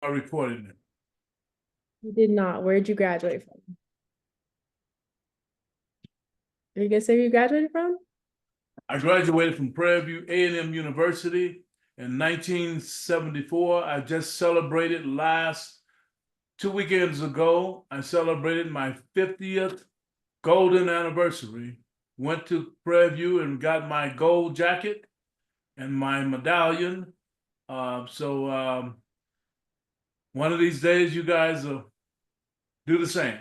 I reported it. You did not. Where'd you graduate from? Are you gonna say you graduated from? I graduated from Prairie View A&M University in 1974. I just celebrated last 2 weekends ago. I celebrated my 50th golden anniversary. Went to Prairie View and got my gold jacket and my medallion. One of these days, you guys will do the same.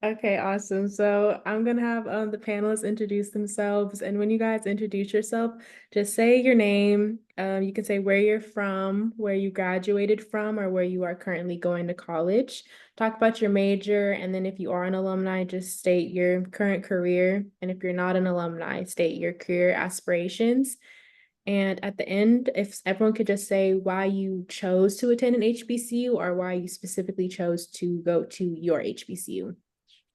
Okay, awesome. So I'm gonna have the panelists introduce themselves, and when you guys introduce yourself, just say your name. You can say where you're from, where you graduated from, or where you are currently going to college. Talk about your major, and then if you are an alumni, just state your current career. And if you're not an alumni, state your career aspirations. And at the end, if everyone could just say why you chose to attend an HBCU or why you specifically chose to go to your HBCU.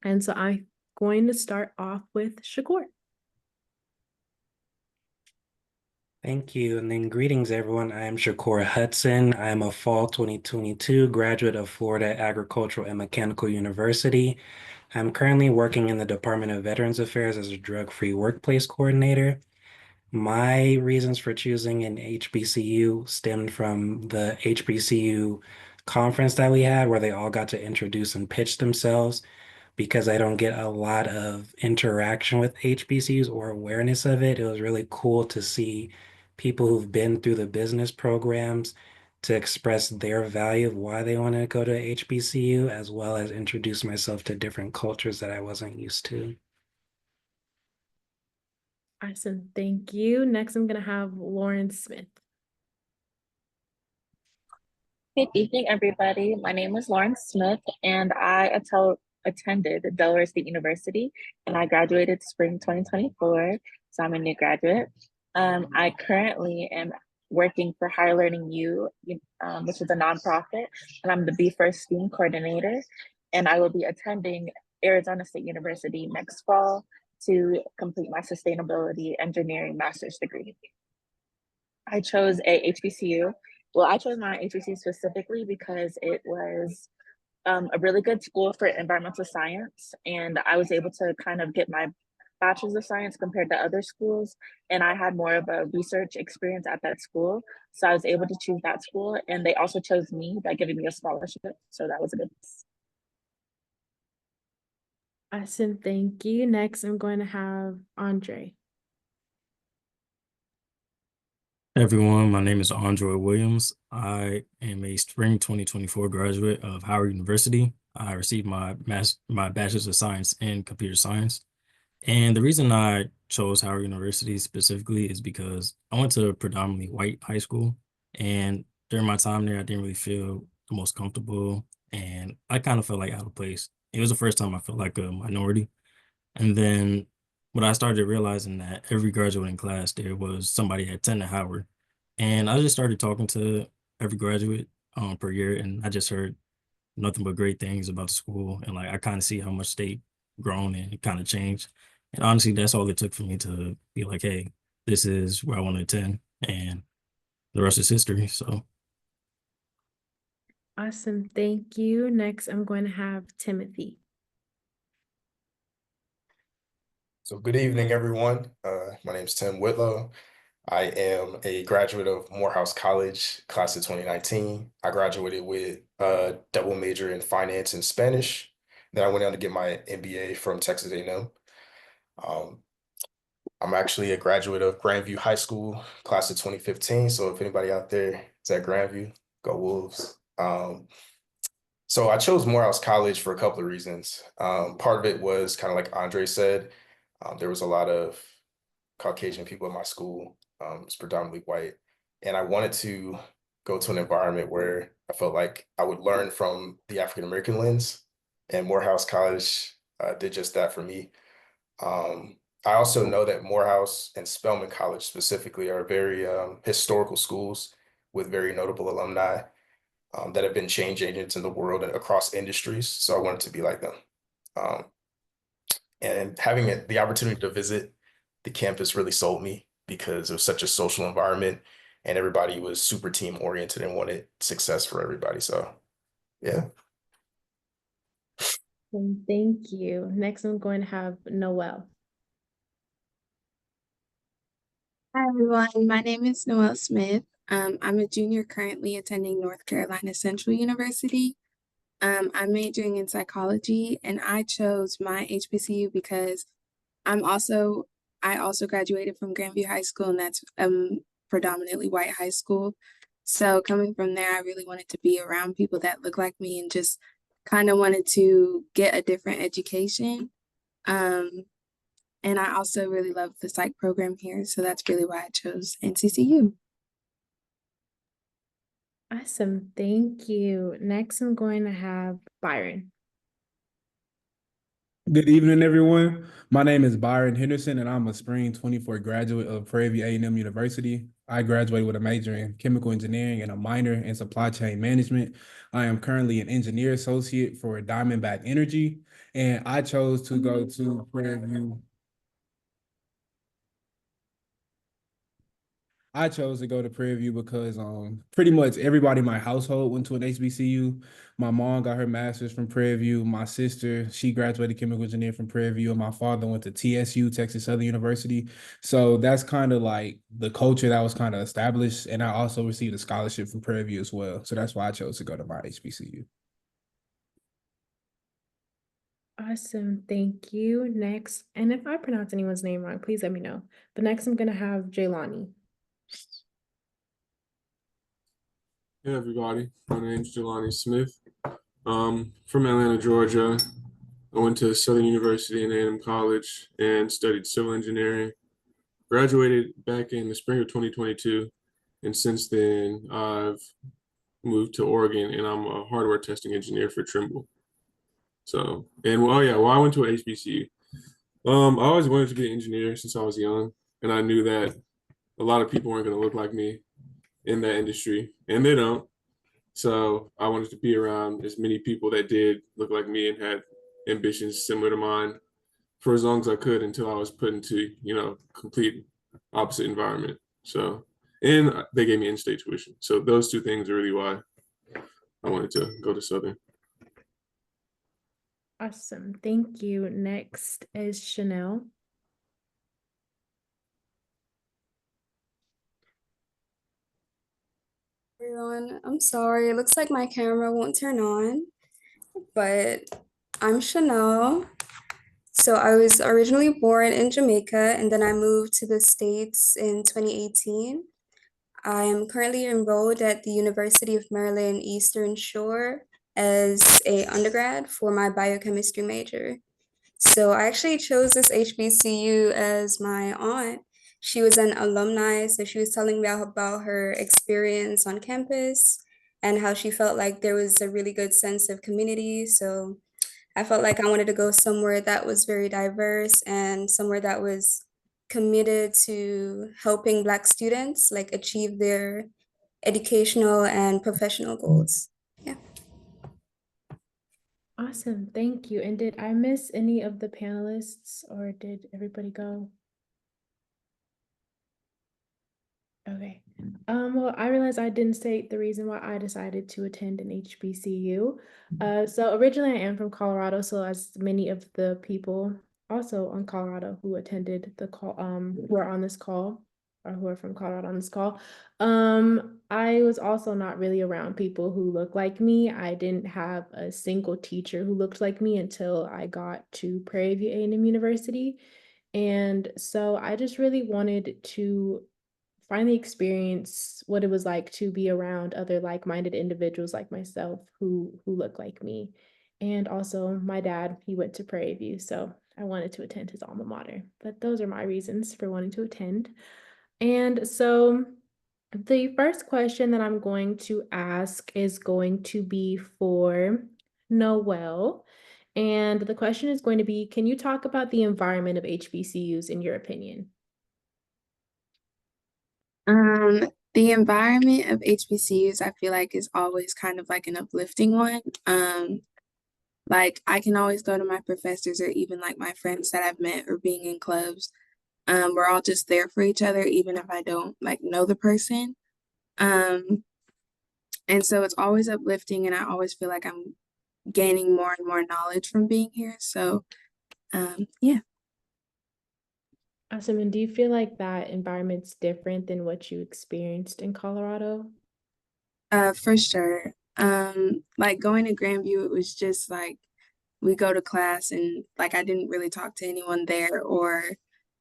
And so I'm going to start off with Shakur. Thank you. And then greetings, everyone. I am Shakur Hudson. I am a fall 2022 graduate of Florida Agricultural and Mechanical University. I'm currently working in the Department of Veterans Affairs as a drug-free workplace coordinator. My reasons for choosing an HBCU stemmed from the HBCU conference that we had, where they all got to introduce and pitch themselves. Because I don't get a lot of interaction with HBCUs or awareness of it, it was really cool to see people who've been through the business programs to express their value of why they want to go to HBCU, as well as introduce myself to different cultures that I wasn't used to. Awesome. Thank you. Next, I'm going to have Lauren Smith. Good evening, everybody. My name is Lauren Smith, and I attended Delaware State University, and I graduated spring 2024, so I'm a new graduate. I currently am working for Higher Learning U, which is a nonprofit, and I'm the Be First STEAM coordinator, and I will be attending Arizona State University next fall to complete my sustainability engineering master's degree. I chose a HBCU. Well, I chose my HBCU specifically because it was a really good school for environmental science, and I was able to kind of get my bachelor's of science compared to other schools, and I had more of a research experience at that school, so I was able to choose that school, and they also chose me by giving me a scholarship, so that was a good. Awesome. Thank you. Next, I'm going to have Andre. Everyone, my name is Andre Williams. I am a spring 2024 graduate of Howard University. I received my bachelor's of science in computer science. And the reason I chose Howard University specifically is because I went to a predominantly white high school. And during my time there, I didn't really feel the most comfortable. And I kind of felt like out of place. It was the first time I felt like a minority. And then when I started realizing that every graduating class there was somebody that attended Howard, and I just started talking to every graduate per year, and I just heard nothing but great things about the school, and like I kind of see how much they grown and kind of changed. And honestly, that's all it took for me to be like, hey, this is where I want to attend, and the rest is history. So Awesome. Thank you. Next, I'm going to have Timothy. So good evening, everyone. My name is Tim Whitlow. I am a graduate of Morehouse College, class of 2019. I graduated with a double major in finance and Spanish. Then I went on to get my MBA from Texas A&M. I'm actually a graduate of Grandview High School, class of 2015. So if anybody out there is at Grandview, go Wolves. So I chose Morehouse College for a couple of reasons. Part of it was kind of like Andre said, there was a lot of Caucasian people in my school. It's predominantly white. And I wanted to go to an environment where I felt like I would learn from the African-American lens. And Morehouse College did just that for me. I also know that Morehouse and Spelman College specifically are very historical schools with very notable alumni that have been change agents in the world and across industries. So I wanted to be like them. Um, and having the opportunity to visit the campus really sold me because it was such a social environment and everybody was super team oriented and wanted success for everybody. So yeah. Thank you. Next, I'm going to have Noelle. Hi everyone, my name is Noelle Smith. I'm a junior currently attending North Carolina Central University. I'm majoring in psychology, and I chose my HBCU because I also graduated from Grandview High School, and that's predominantly white high school. So coming from there, I really wanted to be around people that look like me and just kind of wanted to get a different education. And I also really love the psych program here, so that's really why I chose NCCU. Awesome. Thank you. Next, I'm going to have Byron. Good evening, everyone. My name is Byron Henderson, and I'm a spring 24 graduate of Prairie View A&M University. I graduated with a major in chemical engineering and a minor in supply chain management. I am currently an engineer associate for Diamondback Energy, and I chose to go to Prairie View. I chose to go to Prairie View because pretty much everybody in my household went to an HBCU. My mom got her master's from Prairie View. My sister, she graduated chemical engineer from Prairie View, and my father went to TSU, Texas Southern University. So that's kind of like the culture that was kind of established. And I also received a scholarship from Prairie View as well. So that's why I chose to go to my HBCU. Awesome. Thank you. Next, and if I pronounce anyone's name wrong, please let me know. But next, I'm going to have Jaylani. Hey everybody, my name's Jelani Smith. From Atlanta, Georgia. I went to Southern University and A&M College and studied civil engineering. Graduated back in the spring of 2022, and since then I've moved to Oregon and I'm a hardware testing engineer for Trimble. So, and well, I went to a HBCU. I always wanted to be an engineer since I was young, and I knew that a lot of people weren't going to look like me in that industry, and they don't. So I wanted to be around as many people that did look like me and had ambitions similar to mine for as long as I could until I was put into, complete opposite environment. So, and they gave me in-state tuition. So those two things are really why I wanted to go to Southern. Awesome. Thank you. Next is Chanel. Everyone, I'm sorry, it looks like my camera won't turn on, but I'm Chanel. So I was originally born in Jamaica, and then I moved to the States in 2018. I am currently enrolled at the University of Maryland Eastern Shore as a undergrad for my biochemistry major. So I actually chose this HBCU as my aunt. She was an alumni, so she was telling me about her experience on campus and how she felt like there was a really good sense of community. So I felt like I wanted to go somewhere that was very diverse and somewhere that was committed to helping Black students like achieve their educational and professional goals. Yeah. Awesome. Thank you. And did I miss any of the panelists or did everybody go? Okay. Well, I realized I didn't state the reason why I decided to attend an HBCU. So originally I am from Colorado, so as many of the people also on Colorado who attended the call, who are on this call, or who are from Colorado on this call, I was also not really around people who look like me. I didn't have a single teacher who looked like me until I got to Prairie View A&M University. And so I just really wanted to finally experience what it was like to be around other like-minded individuals like myself who look like me. And also my dad, he went to Prairie View, so I wanted to attend his alma mater. But those are my reasons for wanting to attend. And so the first question that I'm going to ask is going to be for Noelle. And the question is going to be, can you talk about the environment of HBCUs in your opinion? The environment of HBCUs, I feel like is always kind of like an uplifting one. Like I can always go to my professors or even like my friends that I've met or being in clubs. We're all just there for each other, even if I don't like know the person. And so it's always uplifting, and I always feel like I'm gaining more and more knowledge from being here. So, yeah. Awesome. And do you feel like that environment's different than what you experienced in Colorado? For sure. Like going to Grandview, it was just like we go to class and like I didn't really talk to anyone there or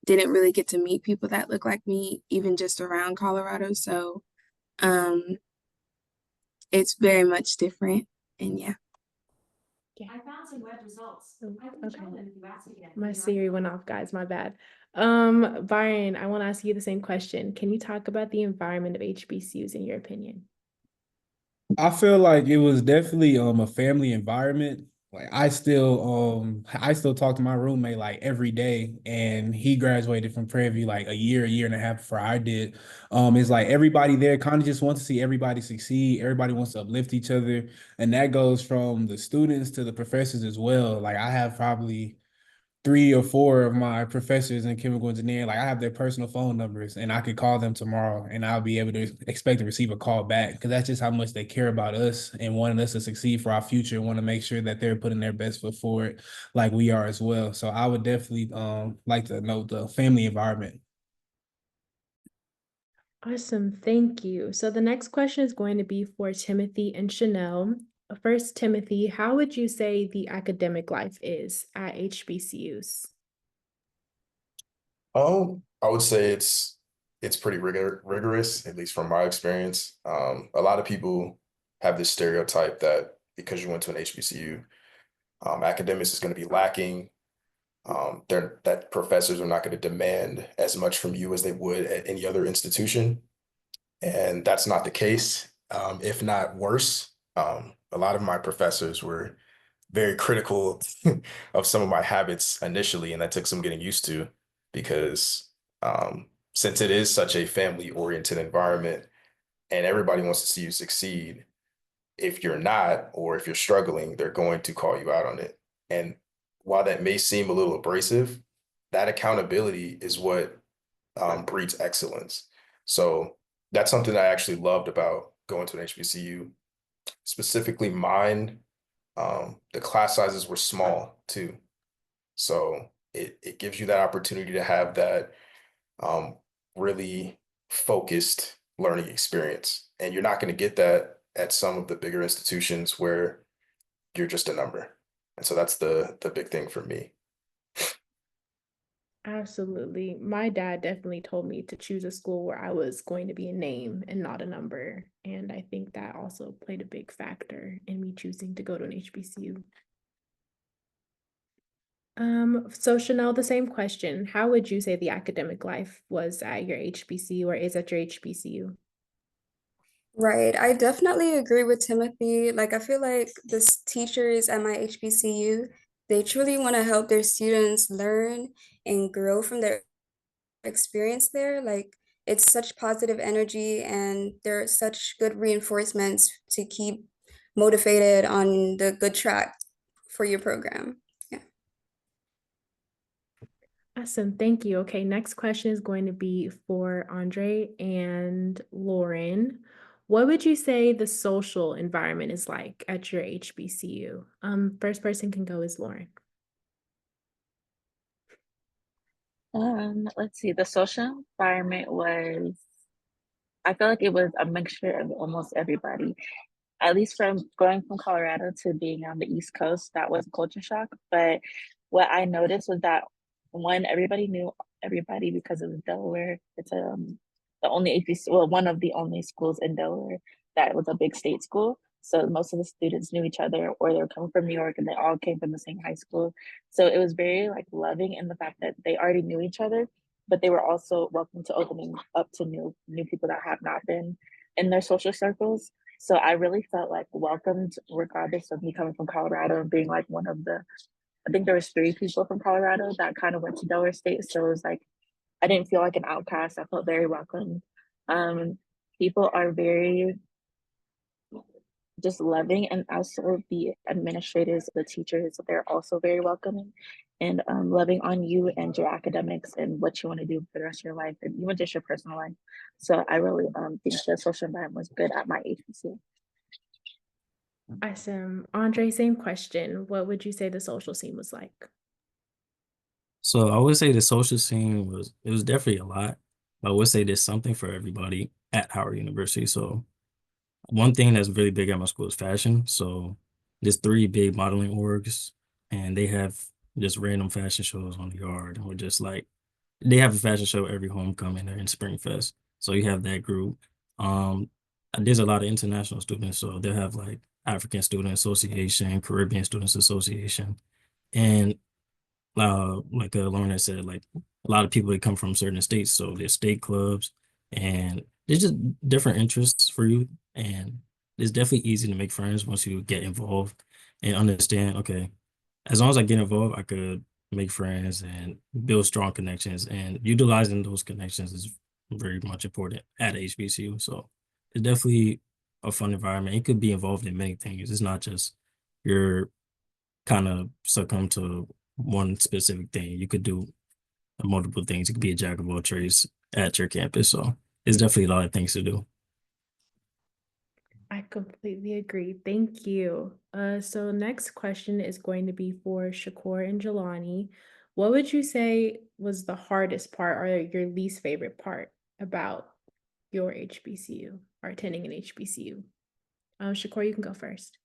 didn't really get to meet people that look like me, even just around Colorado. So, it's very much different. And yeah. Yeah. I found some web results. Okay. My Siri went off, guys. My bad. Byron, I want to ask you the same question. Can you talk about the environment of HBCUs in your opinion? I feel like it was definitely a family environment. Like I still talk to my roommate like every day, and he graduated from Prairie View like a year and a half before I did. It's like everybody there kind of just wants to see everybody succeed. Everybody wants to uplift each other, and that goes from the students to the professors as well. Like I have probably 3 or 4 of my professors in chemical engineering, like I have their personal phone numbers and I could call them tomorrow and I'll be able to expect to receive a call back because that's just how much they care about us and wanting us to succeed for our future, want to make sure that they're putting their best foot forward like we are as well. So I would definitely like to note the family environment. Awesome. Thank you. So the next question is going to be for Timothy and Chanel. First, Timothy, how would you say the academic life is at HBCUs? I would say it's pretty rigorous, at least from my experience. A lot of people have this stereotype that because you went to an HBCU, academics is going to be lacking. That professors are not going to demand as much from you as they would at any other institution, and that's not the case. If not worse, a lot of my professors were very critical of some of my habits initially, and that took some getting used to because since it is such a family-oriented environment and everybody wants to see you succeed, if you're not or if you're struggling, they're going to call you out on it. And while that may seem a little abrasive, that accountability is what breeds excellence. So that's something I actually loved about going to an HBCU, specifically mine. The class sizes were small too. So it gives you that opportunity to have that really focused learning experience. And you're not going to get that at some of the bigger institutions where you're just a number. And so that's the big thing for me. Absolutely. My dad definitely told me to choose a school where I was going to be a name and not a number. And I think that also played a big factor in me choosing to go to an HBCU. So Chanel, the same question. How would you say the academic life was at your HBCU or is at your HBCU? Right. I definitely agree with Timothy. Like, I feel like the teachers at my HBCU, they truly want to help their students learn and grow from their experience there. Like, it's such positive energy, and there are such good reinforcements to keep motivated on the good track for your program. Yeah. Awesome. Thank you. Okay, next question is going to be for Andre and Lauren. What would you say the social environment is like at your HBCU? First person can go is Lauren. Let's see. The social environment was, I feel like it was a mixture of almost everybody. At least from going from Colorado to being on the East Coast, that was culture shock. But what I noticed was that one, everybody knew everybody because it was Delaware. It's the only HBC, well, one of the only schools in Delaware that was a big state school. So most of the students knew each other, or they were coming from New York, and they all came from the same high school. So it was very like loving in the fact that they already knew each other, but they were also welcome to opening up to new people that have not been in their social circles. So I really felt like welcomed, regardless of me coming from Colorado and being like one of the, I think there was 3 people from Colorado that kind of went to Delaware State. So it was like, I didn't feel like an outcast. I felt very welcome. People are very, just loving, and also the administrators, the teachers, they're also very welcoming and loving on you and your academics and what you want to do for the rest of your life and even just your personal life. So I really think the social environment was good at my HBCU. Awesome. Andre, same question. What would you say the social scene was like? So I would say the social scene was definitely a lot. I would say there's something for everybody at Howard University. So one thing that's really big at my school is fashion. So there's three big modeling orgs, and they have just random fashion shows on the yard, or just like they have a fashion show every homecoming or in Spring Fest. So you have that group. Um, there's a lot of international students, so they'll have like African Student Association, Caribbean Students Association, and like Lauren had said, like a lot of people that come from certain states, so there's state clubs, and there's just different interests for you, and it's definitely easy to make friends once you get involved and understand, okay, as long as I get involved, I could make friends and build strong connections, and utilizing those connections is very much important at HBCU. So it's definitely a fun environment. You could be involved in many things. It's not just you're kind of succumb to one specific thing. You could do multiple things. You could be a jack of all trades at your campus. So it's definitely a lot of things to do. I completely agree. Thank you. So next question is going to be for Shakur and Jelani. What would you say was the hardest part or your least favorite part about your HBCU or attending an HBCU? Shakur, you can go first.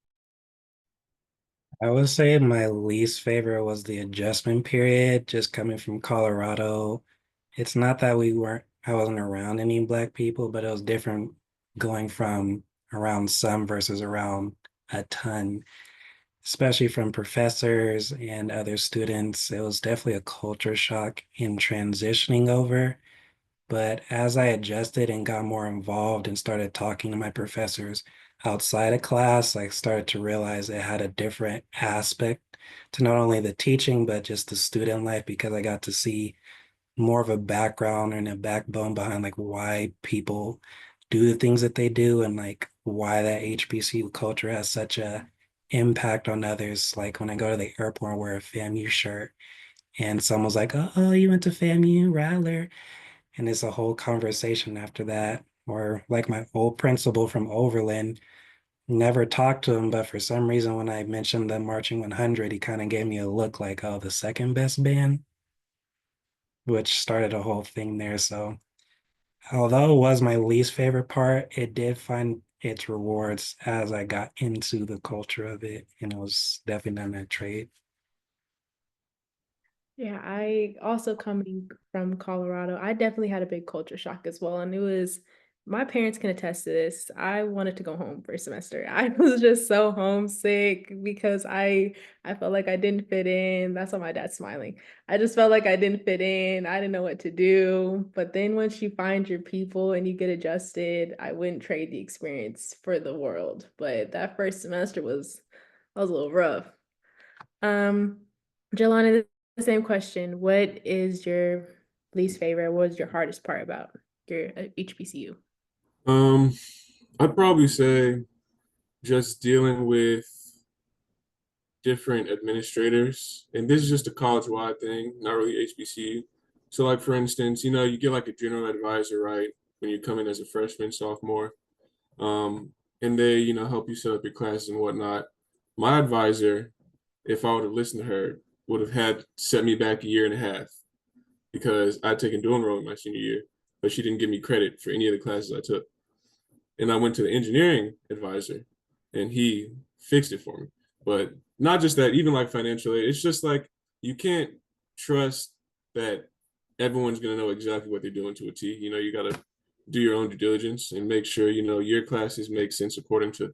I would say my least favorite was the adjustment period, just coming from Colorado. It's not that I wasn't around any Black people, but it was different going from around some versus around a ton, especially from professors and other students. It was definitely a culture shock in transitioning over. But as I adjusted and got more involved and started talking to my professors outside of class, I started to realize it had a different aspect to not only the teaching, but just the student life, because I got to see more of a background and a backbone behind like why people do the things that they do, and like why that HBCU culture has such a impact on others. Like when I go to the airport and wear a FAMU shirt and someone's like, oh, you went to FAMU, Rattler. And it's a whole conversation after that. Or like my old principal from Overland, never talked to him, but for some reason when I mentioned the Marching 100, he kind of gave me a look like, oh, the second best band, which started a whole thing there. So although it was my least favorite part, it did find its rewards as I got into the culture of it, and it was definitely not a trade. Yeah, I also coming from Colorado, I definitely had a big culture shock as well. And it was, my parents can attest to this. I wanted to go home for a semester. I was just so homesick because I felt like I didn't fit in. That's why my dad's smiling. I just felt like I didn't fit in. I didn't know what to do. But then once you find your people and you get adjusted, I wouldn't trade the experience for the world. But that first semester was a little rough. Jelani, the same question. What is your least favorite? What was your hardest part about your HBCU? I'd probably say just dealing with different administrators, and this is just a college-wide thing, not really HBCU. So, like for instance, you get like a general advisor, right, when you come in as a freshman, sophomore, and they, help you set up your classes and whatnot. My advisor, if I would have listened to her, would have had set me back a year and a half because I'd taken dual enrollment my senior year, but she didn't give me credit for any of the classes I took. And I went to the engineering advisor, and he fixed it for me. But not just that, even like financial aid, it's just like you can't trust that everyone's going to know exactly what they're doing to a T. You got to do your own due diligence and make sure, your classes make sense according to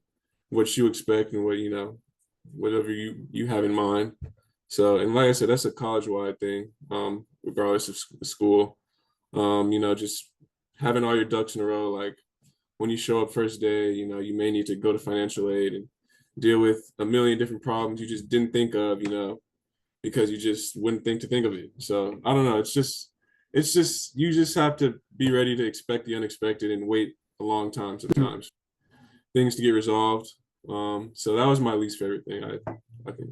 what you expect and whatever you have in mind. So, and like I said, that's a college-wide thing, regardless of school. Just having all your ducks in a row, like when you show up first day, you may need to go to financial aid and deal with a million different problems you just didn't think of, because you just wouldn't think of it. So I don't know. It's just you just have to be ready to expect the unexpected and wait a long time sometimes things to get resolved. So that was my least favorite thing, I think.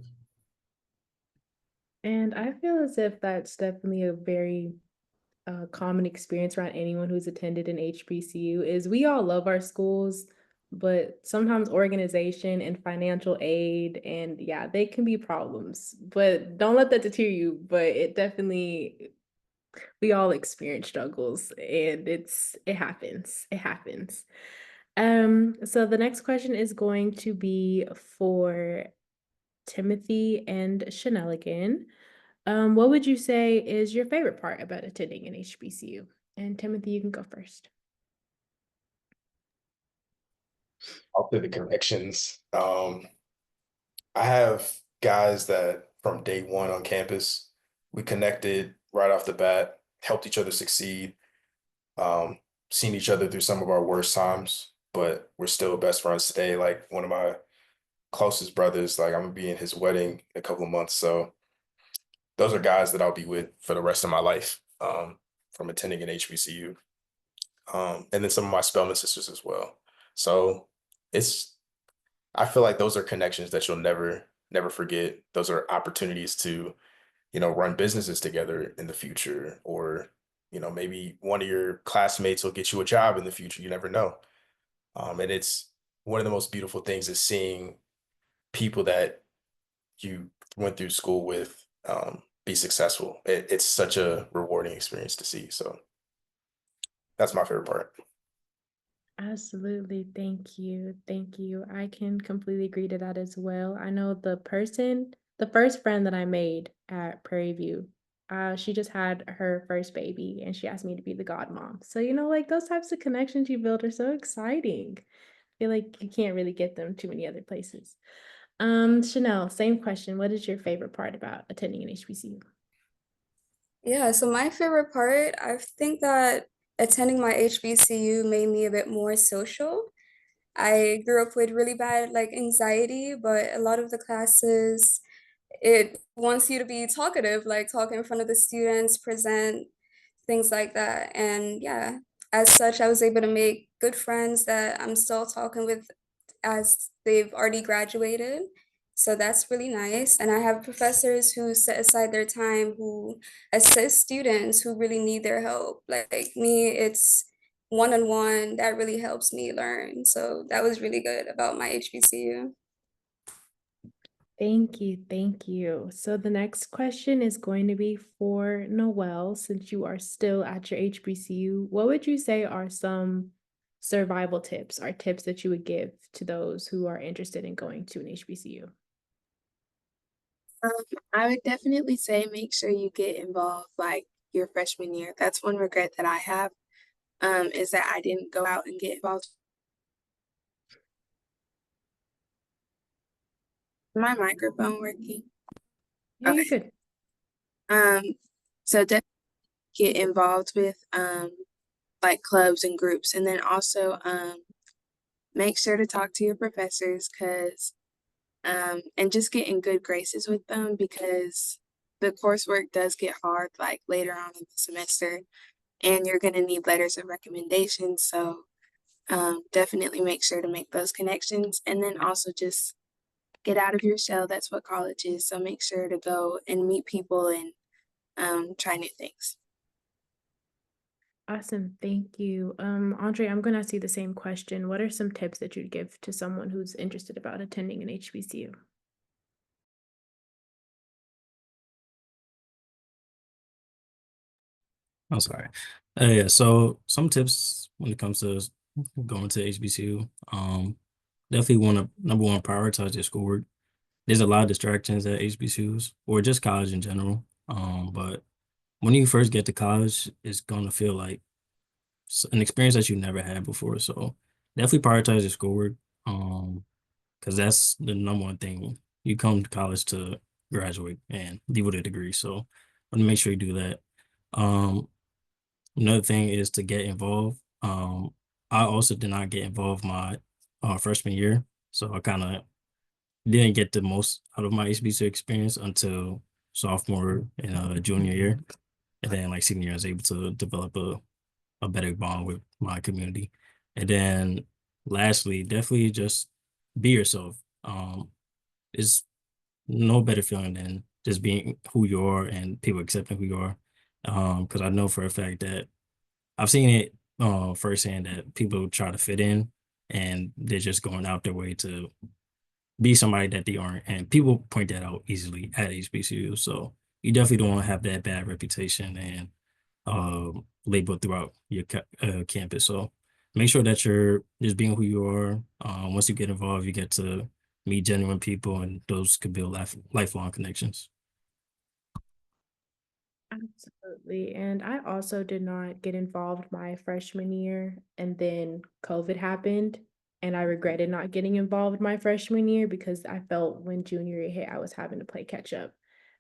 And I feel as if that's definitely a very common experience around anyone who's attended an HBCU is we all love our schools, but sometimes organization and financial aid and yeah, they can be problems. But don't let that deter you. But it definitely we all experience struggles and it happens. It happens. So the next question is going to be for Timothy and Chanel again. What would you say is your favorite part about attending an HBCU? And Timothy, you can go first. I'll do the connections. I have guys that from day one on campus, we connected right off the bat, helped each other succeed, seen each other through some of our worst times, but we're still best friends today. Like one of my closest brothers, like I'm gonna be in his wedding in a couple of months. So those are guys that I'll be with for the rest of my life, from attending an HBCU. And then some of my Spelman sisters as well. So it's I feel like those are connections that you'll never forget. Those are opportunities to, run businesses together in the future, or, maybe one of your classmates will get you a job in the future. You never know. And it's one of the most beautiful things is seeing people that you went through school with be successful. It's such a rewarding experience to see. So that's my favorite part. Absolutely. Thank you. Thank you. I can completely agree to that as well. I know the first friend that I made at Prairie View, she just had her first baby and she asked me to be the godmom. So, like those types of connections you build are so exciting. I feel like you can't really get them too many other places. Chanel, same question. What is your favorite part about attending an HBCU? Yeah, so my favorite part, I think that attending my HBCU made me a bit more social. I grew up with really bad like anxiety, but a lot of the classes, it wants you to be talkative, like talk in front of the students, present, things like that. And yeah, as such, I was able to make good friends that I'm still talking with as they've already graduated. So that's really nice. And I have professors who set aside their time who assist students who really need their help. Like me, it's one-on-one that really helps me learn. So that was really good about my HBCU. Thank you. Thank you. So the next question is going to be for Noelle, since you are still at your HBCU. What would you say are some survival tips or tips that you would give to those who are interested in going to an HBCU? Um, I would definitely say make sure you get involved like your freshman year. That's one regret that I have, is that I didn't go out and get involved. My microphone working. Yeah, you're Okay. good. So definitely get involved with like clubs and groups, and then also make sure to talk to your professors because and just get in good graces with them because the coursework does get hard like later on in the semester, and you're going to need letters of recommendation. So definitely make sure to make those connections, and then also just get out of your shell. That's what college is. So make sure to go and meet people and try new things. Awesome. Thank you. Andre, I'm going to ask you the same question. What are some tips that you'd give to someone who's interested about attending an HBCU? I'm sorry. Yeah, so some tips when it comes to going to HBCU. Definitely want to number one, prioritize your schoolwork. There's a lot of distractions at HBCUs or just college in general. But when you first get to college, it's gonna feel like an experience that you never had before. So definitely prioritize your schoolwork. Because that's the number one thing. You come to college to graduate and leave with a degree. So want to make sure you do that. Um, Another thing is to get involved. I also did not get involved my freshman year, so I kind of didn't get the most out of my HBCU experience until sophomore and junior year, and then like senior year, I was able to develop a better bond with my community. And then lastly, definitely just be yourself. It's no better feeling than just being who you are and people accepting who you are. Because I know for a fact that I've seen it firsthand that people try to fit in and they're just going out their way to be somebody that they aren't. And people point that out easily at HBCU. So you definitely don't want to have that bad reputation and labeled throughout your campus. So make sure that you're just being who you are. Once you get involved, you get to meet genuine people, and those could build lifelong connections. Absolutely. And I also did not get involved my freshman year, and then COVID happened, and I regretted not getting involved my freshman year because I felt when junior year hit, I was having to play catch up.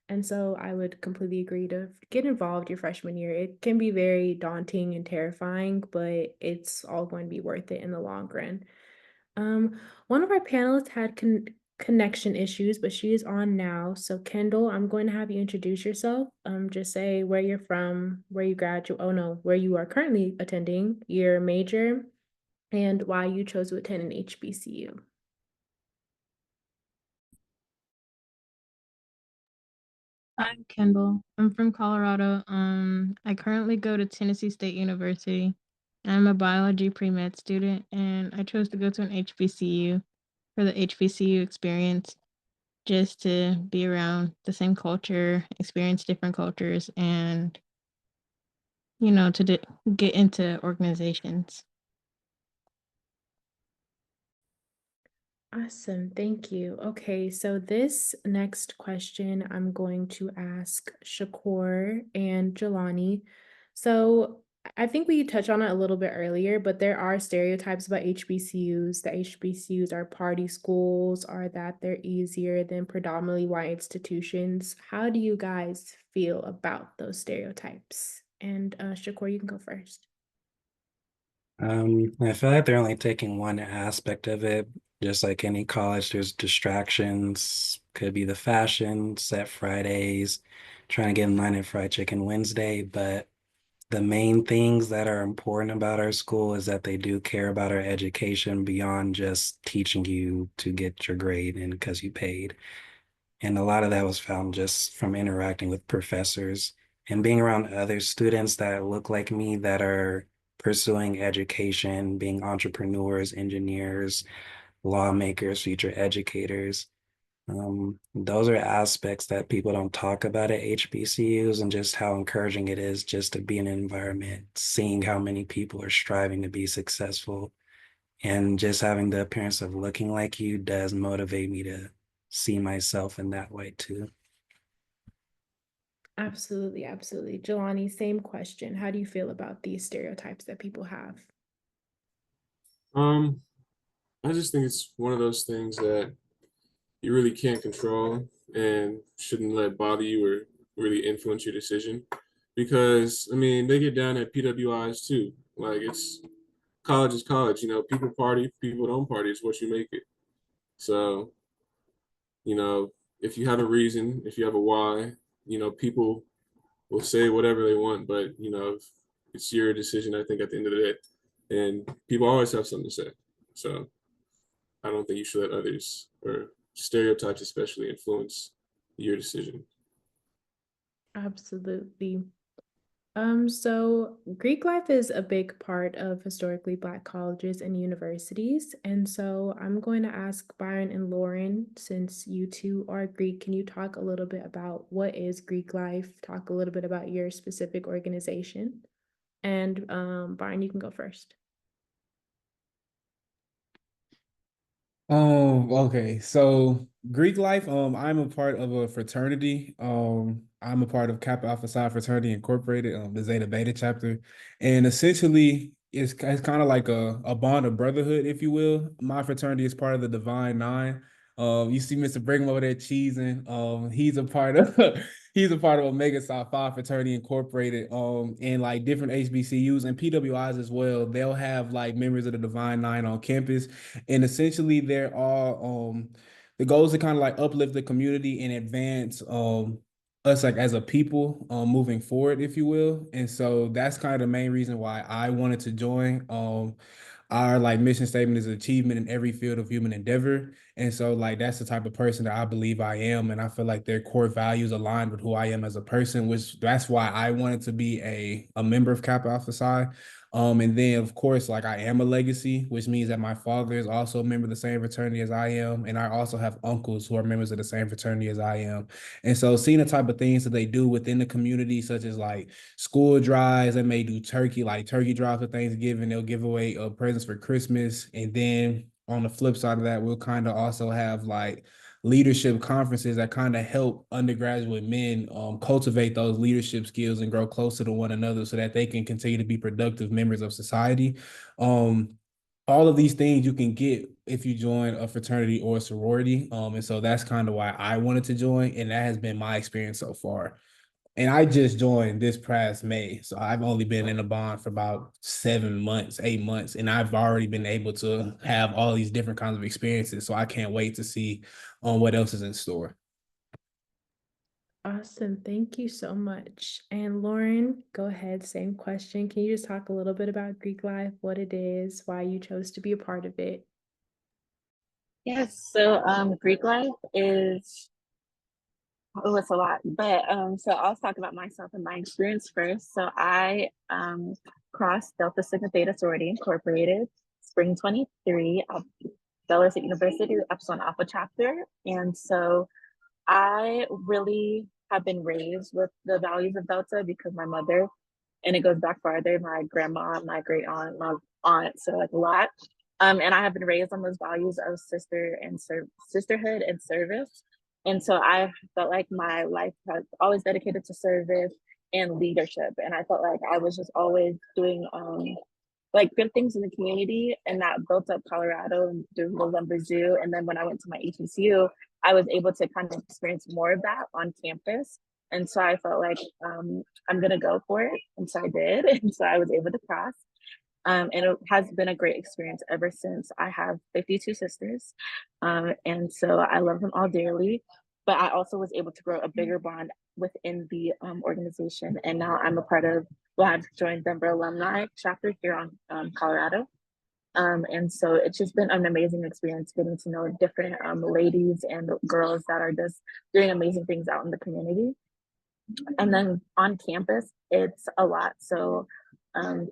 And so I would completely agree to get involved your freshman year. It can be very daunting and terrifying, but it's all going to be worth it in the long run. One of our panelists had connection issues, but she is on now. So Kendall, I'm going to have you introduce yourself. Just say where you're from, where you graduate, oh no, where you are currently attending, your major, and why you chose to attend an HBCU. I'm Kendall. I'm from Colorado. I currently go to Tennessee State University. I'm a biology pre-med student, and I chose to go to an HBCU for the HBCU experience, just to be around the same culture, experience different cultures, and to get into organizations. Awesome, thank you. Okay, so this next question I'm going to ask Shakur and Jelani. So I think we touched on it a little bit earlier, but there are stereotypes about HBCUs. The HBCUs are party schools, or that they're easier than predominantly white institutions. How do you guys feel about those stereotypes? And Shakur, you can go first. I feel like they're only taking one aspect of it. Just like any college, there's distractions. Could be the fashion, set Fridays, trying to get in line at Fried Chicken Wednesday. But the main things that are important about our school is that they do care about our education beyond just teaching you to get your grade and because you paid. And a lot of that was found just from interacting with professors and being around other students that look like me that are pursuing education, being entrepreneurs, engineers, lawmakers, future educators. Those are aspects that people don't talk about at HBCUs, and just how encouraging it is just to be in an environment, seeing how many people are striving to be successful, and just having the appearance of looking like you does motivate me to see myself in that way too. Absolutely, absolutely. Jelani, same question. How do you feel about these stereotypes that people have? Um, I just think it's one of those things that you really can't control and shouldn't let bother you or really influence your decision. Because I mean, they get down at PWIs too. Like it's college is college, people party, people don't party, it's what you make it. So, you know, if you have a reason, if you have a why, people will say whatever they want, but it's your decision, I think, at the end of the day. And people always have something to say. So I don't think you should let others or stereotypes especially influence your decision. Absolutely. So Greek life is a big part of historically Black colleges and universities. And so I'm going to ask Byron and Lauren, since you two are Greek, can you talk a little bit about what is Greek life? Talk a little bit about your specific organization. And Byron, you can go first. Okay. So Greek life, I'm a part of a fraternity. I'm a part of Kappa Alpha Psi Fraternity Incorporated, the Zeta Beta chapter. And essentially it's kind of like a bond of brotherhood, if you will. My fraternity is part of the Divine Nine. You see Mr. Brigham over there cheesing. He's a part of he's a part of Omega Psi Phi Fraternity Incorporated, and like different HBCUs and PWIs as well. They'll have like members of the Divine Nine on campus, and essentially they're all the goal is to kind of like uplift the community and advance us like as a people moving forward, if you will. And so that's kind of the main reason why I wanted to join. our like mission statement is achievement in every field of human endeavor. And so like that's the type of person that I believe I am. And I feel like their core values aligned with who I am as a person, which that's why I wanted to be a member of Kappa Alpha Psi. And then of course, like I am a legacy, which means that my father is also a member of the same fraternity as I am. And I also have uncles who are members of the same fraternity as I am. And so seeing the type of things that they do within the community, such as like school drives, they may do turkey drives for Thanksgiving, they'll give away presents for Christmas. And then on the flip side of that, we'll kind of also have like leadership conferences that kind of help undergraduate men cultivate those leadership skills and grow closer to one another so that they can continue to be productive members of society. All of these things you can get if you join a fraternity or a sorority. And so that's kind of why I wanted to join, and that has been my experience so far. And I just joined this past May. So I've only been in a bond for about 7 months, 8 months, and I've already been able to have all these different kinds of experiences. So I can't wait to see what else is in store. Awesome. Thank you so much. And Lauren, go ahead. Same question. Can you just talk a little bit about Greek life, what it is, why you chose to be a part of it? Yes, so Greek life is, oh, it's a lot, but so I'll talk about myself and my experience first. So I crossed Delta Sigma Theta Sorority Incorporated, spring 23, Delaware State University, Epsilon Alpha chapter. And so I really have been raised with the values of Delta because my mother, and it goes back farther, my grandma, my great aunt, my aunt, so like a lot. And I have been raised on those values of sisterhood and service. And so I felt like my life has always dedicated to service and leadership. And I felt like I was just always doing like good things in the community, and that built up Colorado and doing the lumber zoo. And then when I went to my HBCU, I was able to kind of experience more of that on campus. And so I felt like I'm gonna go for it. And so I did. And so I was able to cross. And it has been a great experience ever since. I have 52 sisters. And so I love them all dearly. But I also was able to grow a bigger bond within the organization. And now I'm a part of, well, I've joined Denver Alumni chapter here on Colorado. And so it's just been an amazing experience getting to know different ladies and girls that are just doing amazing things out in the community. And then on campus, it's a lot. So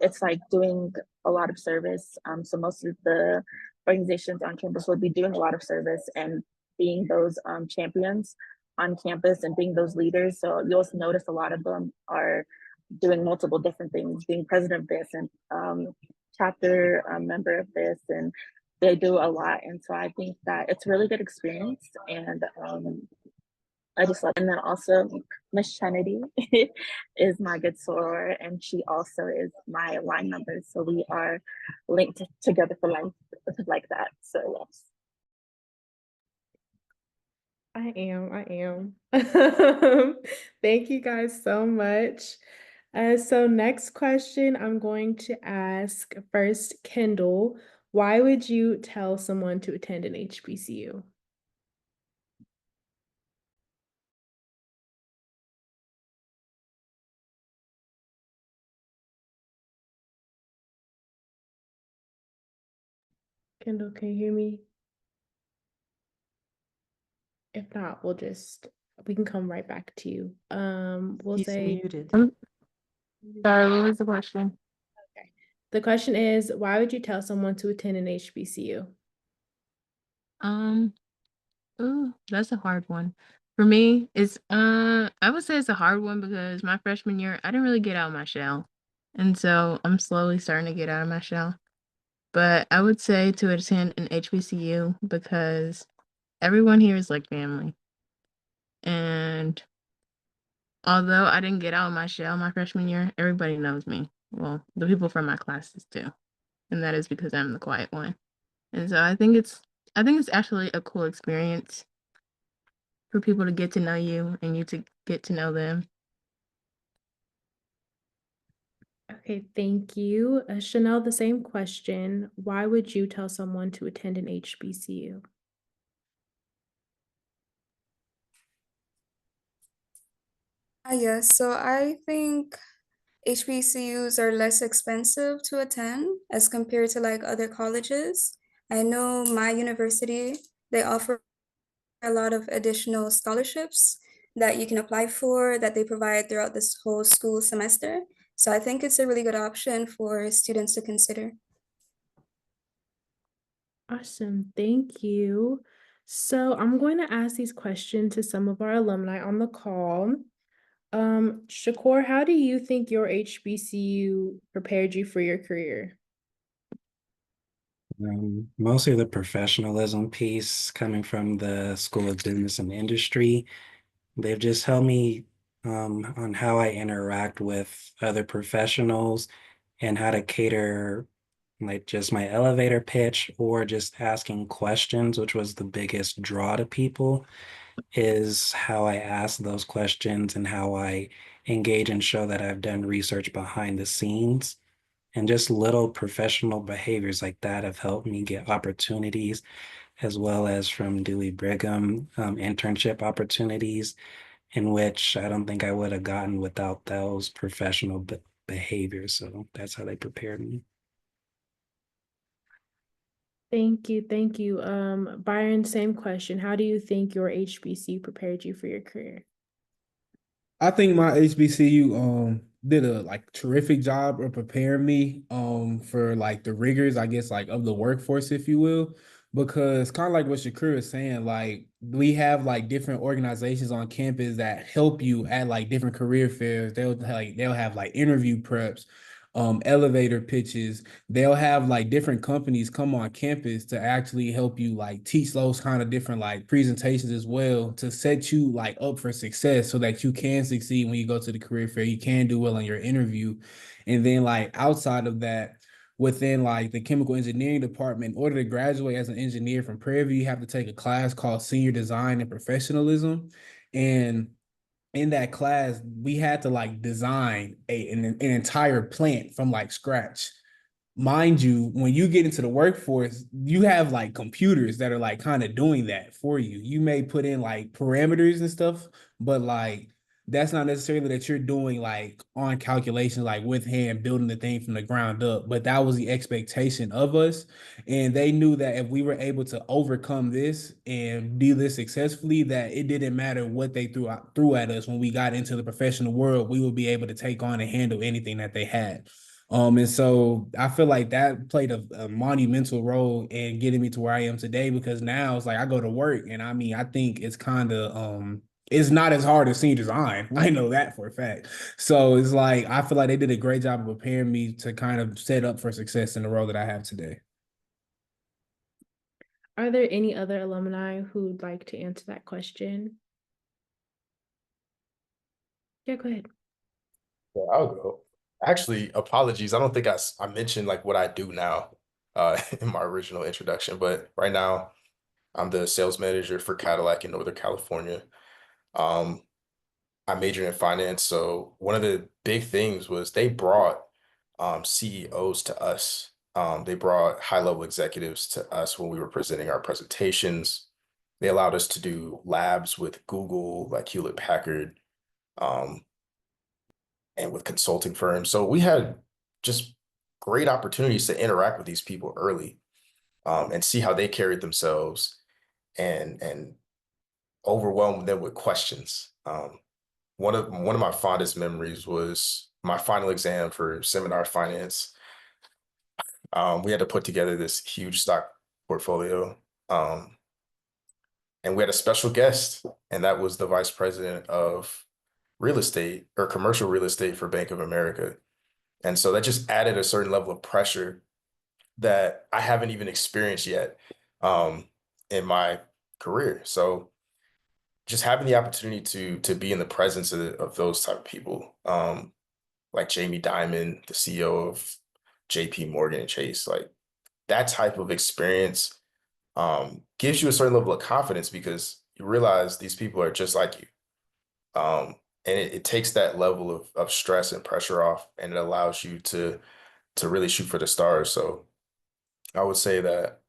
it's like doing a lot of service. So most of the organizations on campus will be doing a lot of service and being those champions on campus and being those leaders. So you'll notice a lot of them are doing multiple different things, being president of this and chapter member of this, and they do a lot. And so I think that it's a really good experience, and I just love. And then also Miss Trinity is my good soror, and she also is my line member. So we are linked together for life like that. So yes. I am. Thank you guys so much. So next question I'm going to ask first, Kendall, why would you tell someone to attend an HBCU? Kendall, can you hear me? If not, we can come right back to you. We'll He's say, muted. Sorry, what was the question? okay. The question is, why would you tell someone to attend an HBCU? Ooh, that's a hard one. For me, it's I would say it's a hard one because my freshman year, I didn't really get out of my shell. And so I'm slowly starting to get out of my shell. But I would say to attend an HBCU because everyone here is like family. And although I didn't get out of my shell my freshman year, everybody knows me. Well, the people from my classes do. And that is because I'm the quiet one. And so I think it's actually a cool experience for people to get to know you and you to get to know them. Okay, thank you. Chanel, the same question. Why would you tell someone to attend an HBCU? Yes, so I think HBCUs are less expensive to attend as compared to like other colleges. I know my university, they offer a lot of additional scholarships that you can apply for that they provide throughout this whole school semester. So I think it's a really good option for students to consider. Awesome, thank you. So I'm going to ask these questions to some of our alumni on the call. Shakur, how do you think your HBCU prepared you for your career? Mostly the professionalism piece coming from the School of Business and Industry. They've just helped me on how I interact with other professionals and how to cater like just my elevator pitch or just asking questions, which was the biggest draw to people, is how I ask those questions and how I engage and show that I've done research behind the scenes. And just little professional behaviors like that have helped me get opportunities, as well as from Dewey Brigham internship opportunities, in which I don't think I would have gotten without those professional behaviors. So that's how they prepared me. Thank you, thank you. Byron, same question. How do you think your HBCU prepared you for your career? I think my HBCU did a like terrific job of preparing me for like the rigors, I guess, like of the workforce, if you will. Because kind of like what Shakur is saying, like we have like different organizations on campus that help you at like different career fairs. They'll have like interview preps, elevator pitches. They'll have like different companies come on campus to actually help you like teach those kind of different like presentations as well to set you like up for success so that you can succeed when you go to the career fair. You can do well in your interview. And then like outside of that, within like the chemical engineering department, in order to graduate as an engineer from Prairie View, you have to take a class called Senior Design and Professionalism. And in that class, we had to like design an entire plant from like scratch. Mind you, when you get into the workforce, you have like computers that are like kind of doing that for you. You may put in like parameters and stuff, but like that's not necessarily that you're doing like on calculation, like with hand building the thing from the ground up. But that was the expectation of us. And they knew that if we were able to overcome this and do this successfully, that it didn't matter what they threw at us when we got into the professional world, we would be able to take on and handle anything that they had. And so I feel like that played a monumental role in getting me to where I am today, because now it's like I go to work and I mean, I think it's kind of it's not as hard as senior design. I know that for a fact. So it's like I feel like they did a great job of preparing me to kind of set up for success in the role that I have today. Are there any other alumni who'd like to answer that question? Yeah, go ahead. Yeah, I'll go. Actually, apologies. I don't think I mentioned like what I do now in my original introduction, but right now I'm the sales manager for Cadillac in Northern California. Um, I majored in finance, so one of the big things was they brought CEOs to us. They brought high-level executives to us when we were presenting our presentations. They allowed us to do labs with Google, like Hewlett Packard, um, and with consulting firms. So we had just great opportunities to interact with these people early, and see how they carried themselves and overwhelm them with questions. One of my fondest memories was my final exam for seminar finance. We had to put together this huge stock portfolio, and we had a special guest, and that was the vice president of real estate or commercial real estate for Bank of America. And so that just added a certain level of pressure that I haven't even experienced yet in my career. So just having the opportunity to be in the presence of those type of people, like Jamie Dimon, the CEO of JP Morgan and Chase, like that type of experience gives you a certain level of confidence because you realize these people are just like you. And it takes that level of stress and pressure off, and it allows you to really shoot for the stars. So I would say that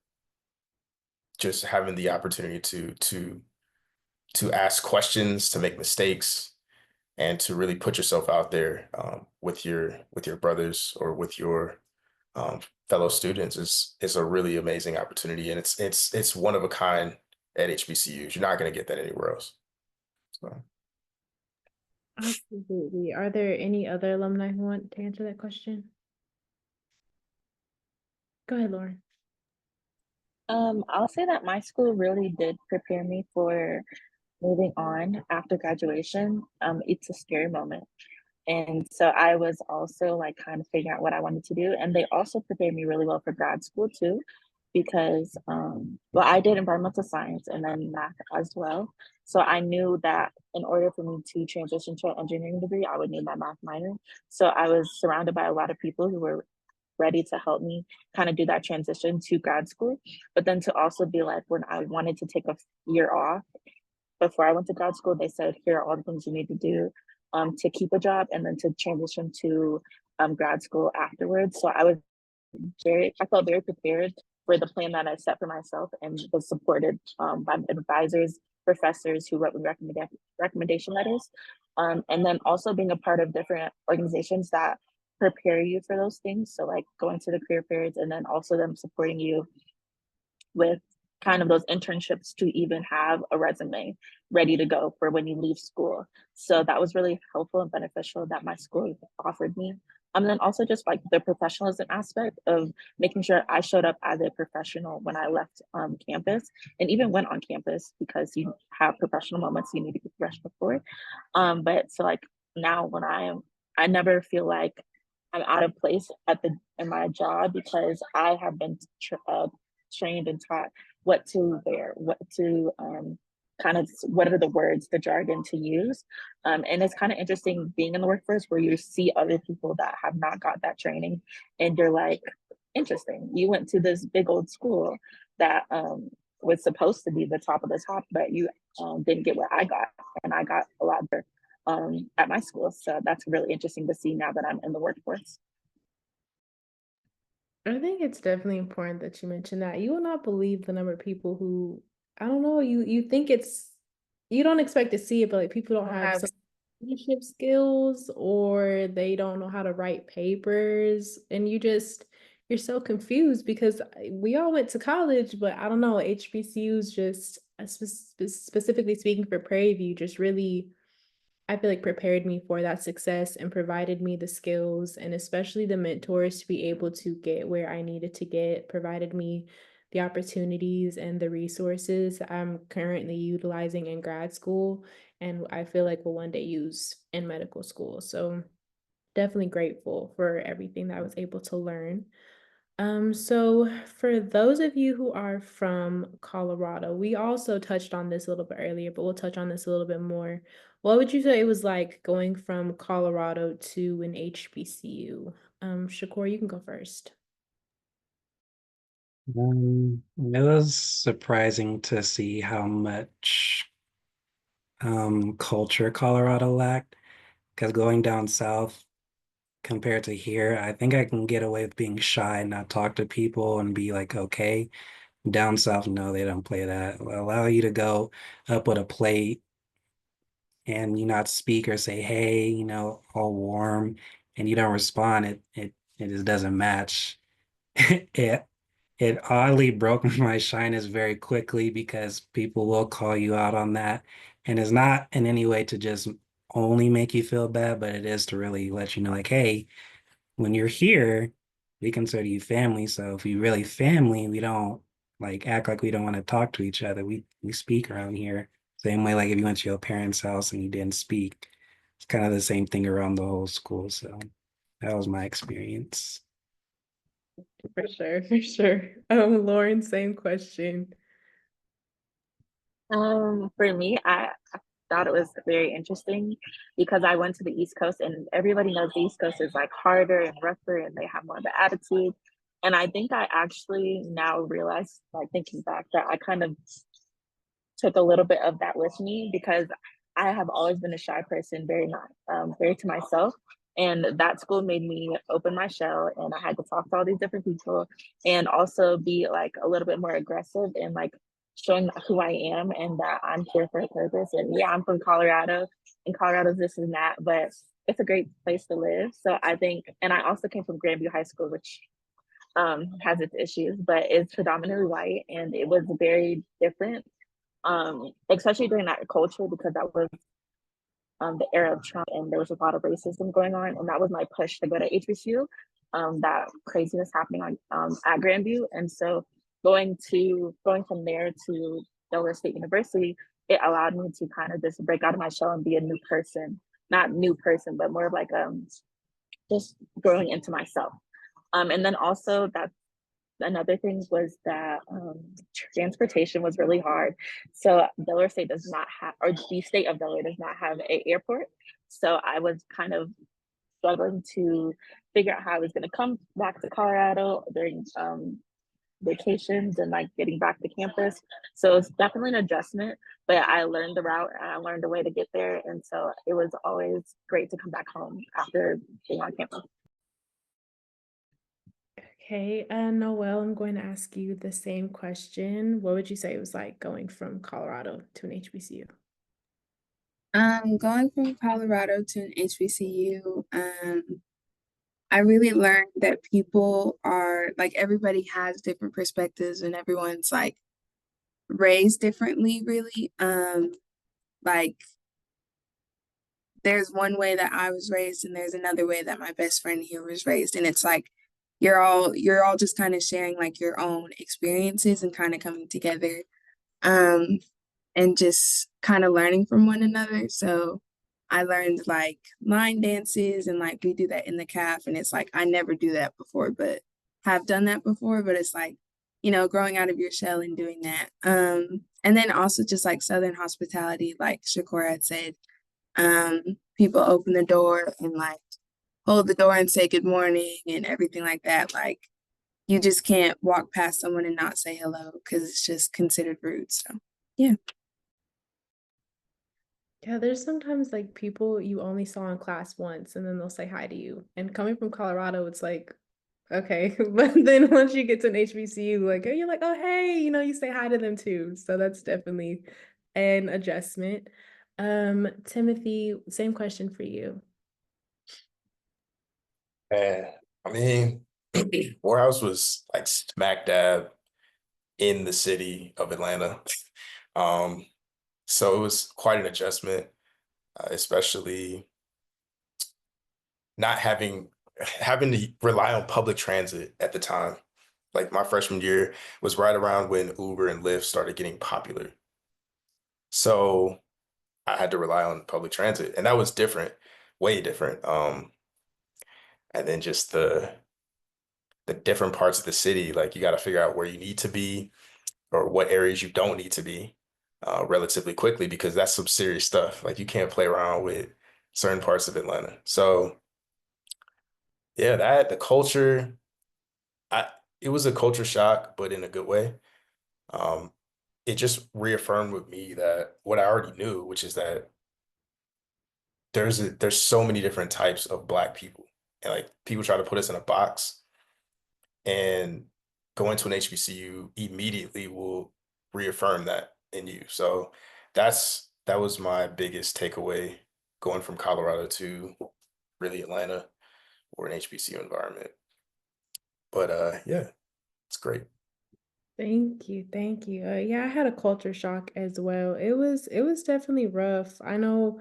just having the opportunity to ask questions, to make mistakes, and to really put yourself out there with your brothers or with your fellow students is a really amazing opportunity, and it's one of a kind at HBCUs. You're not going to get that anywhere else. So. Absolutely. Are there any other alumni who want to answer that question? Go ahead, Lauren. I'll say that my school really did prepare me for moving on after graduation. It's a scary moment. And so I was also like kind of figuring out what I wanted to do. And they also prepared me really well for grad school too, because well, I did environmental science and then math as well. So I knew that in order for me to transition to an engineering degree, I would need my math minor. So I was surrounded by a lot of people who were ready to help me kind of do that transition to grad school. But then to also be like, when I wanted to take a year off before I went to grad school, they said, here are all the things you need to do to keep a job and then to transition to grad school afterwards. So I felt very prepared for the plan that I set for myself and was supported by advisors, professors who wrote me recommendation letters. And then also being a part of different organizations that prepare you for those things. So like going to the career fairs and then also them supporting you with kind of those internships to even have a resume ready to go for when you leave school. So that was really helpful and beneficial that my school offered me. And then also just like the professionalism aspect of making sure I showed up as a professional when I left campus and even went on campus, because you have professional moments you need to be professional for. But so like now when I never feel like I'm out of place in my job, because I have been trained and taught what to wear, what to kind of, what are the words, the jargon to use. And it's kind of interesting being in the workforce where you see other people that have not got that training and you're like, interesting, you went to this big old school that was supposed to be the top of the top, but you didn't get what I got, and I got a lot better at my school. So that's really interesting to see now that I'm in the workforce. I think it's definitely important that you mentioned that. You will not believe the number of people who, I don't know, you think you don't expect to see it, but like people don't have some leadership skills, or they don't know how to write papers, and you're so confused because we all went to college, but I don't know, HBCUs just specifically speaking for Prairie View just really, I feel like, prepared me for that success and provided me the skills and especially the mentors to be able to get where I needed to get, provided me the opportunities and the resources I'm currently utilizing in grad school, and I feel like will one day use in medical school. So definitely grateful for everything that I was able to learn. So for those of you who are from Colorado, we also touched on this a little bit earlier, but we'll touch on this a little bit more. What would you say it was like going from Colorado to an HBCU? Shakur, you can go first. It was surprising to see how much culture Colorado lacked, because going down south compared to here, I think I can get away with being shy and not talk to people and be like, okay. Down south, no, they don't play that. They'll allow you to go up with a plate and you not speak or say, hey, all warm, and you don't respond. It just doesn't match. It it oddly broke my shyness very quickly, because people will call you out on that. And it's not in any way to just only make you feel bad, but it is to really let you know, like, hey, when you're here, we consider you family. So if you really family, we don't like act like we don't want to talk to each other. We speak around here. Same way, like if you went to your parents' house and you didn't speak, it's kind of the same thing around the whole school. So that was my experience. For sure, for sure. Lauren, same question. For me, I thought it was very interesting because I went to the East Coast, and everybody knows the East Coast is like harder and rougher and they have more of the attitude. And I think I actually now realize, like thinking back, that I kind of took a little bit of that with me, because I have always been a shy person, very to myself. And that school made me open my shell, and I had to talk to all these different people and also be like a little bit more aggressive and like showing who I am and that I'm here for a purpose. And yeah, I'm from Colorado, and Colorado's this and that, but it's a great place to live. So I think, and I also came from Grandview High School, which has its issues, but it's predominantly white, and it was very different, especially during that culture, because that was the era of Trump, and there was a lot of racism going on, and that was my push to go to HBCU. That craziness happening on at Grandview, and so going from there to Delaware State University, it allowed me to kind of just break out of my shell and be a new person, not new person, but more of like just growing into myself. And then also that another thing was that transportation was really hard. So Delaware State does not have, or the state of Delaware does not have an airport. So I was kind of struggling to figure out how I was going to come back to Colorado during vacations and like getting back to campus. So it's definitely an adjustment, but I learned the route and I learned the way to get there. And so it was always great to come back home after being on campus. Okay, Noelle, I'm going to ask you the same question. What would you say it was like going from Colorado to an HBCU? Going from Colorado to an HBCU, I really learned that people are like everybody has different perspectives and everyone's like raised differently, really. Like there's one way that I was raised and there's another way that my best friend here was raised. And it's like you're all just kind of sharing like your own experiences and kind of coming together. And just kind of learning from one another. So I learned like line dances and like we do that in the CAF, and it's like I never do that before, but have done that before. But it's like, you know, growing out of your shell and doing that. And then also just like Southern hospitality, like Shakur had said, people open the door and like hold the door and say good morning and everything like that. Like you just can't walk past someone and not say hello because it's just considered rude. So yeah. Yeah, there's sometimes like people you only saw in class once and then they'll say hi to you. And coming from Colorado, it's like, okay. But then once you get to an HBCU, like you're like, oh hey, you know, you say hi to them too. So that's definitely an adjustment. Timothy, same question for you. And I mean, Morehouse was like smack dab in the city of Atlanta. So it was quite an adjustment, especially not having to rely on public transit at the time. Like my freshman year was right around when Uber and Lyft started getting popular. So I had to rely on public transit, and that was different, way different. And then just the different parts of the city, like you got to figure out where you need to be or what areas you don't need to be relatively quickly, because that's some serious stuff. Like you can't play around with certain parts of Atlanta. So yeah, the culture, it was a culture shock, but in a good way. Um, it just reaffirmed with me that what I already knew, which is that there's so many different types of Black people, and like people try to put us in a box, and going to an HBCU immediately will reaffirm that in you. So that was my biggest takeaway going from Colorado to really Atlanta or an HBCU environment. But yeah, it's great. Thank you, thank you. Yeah, I had a culture shock as well. It was definitely rough. I know.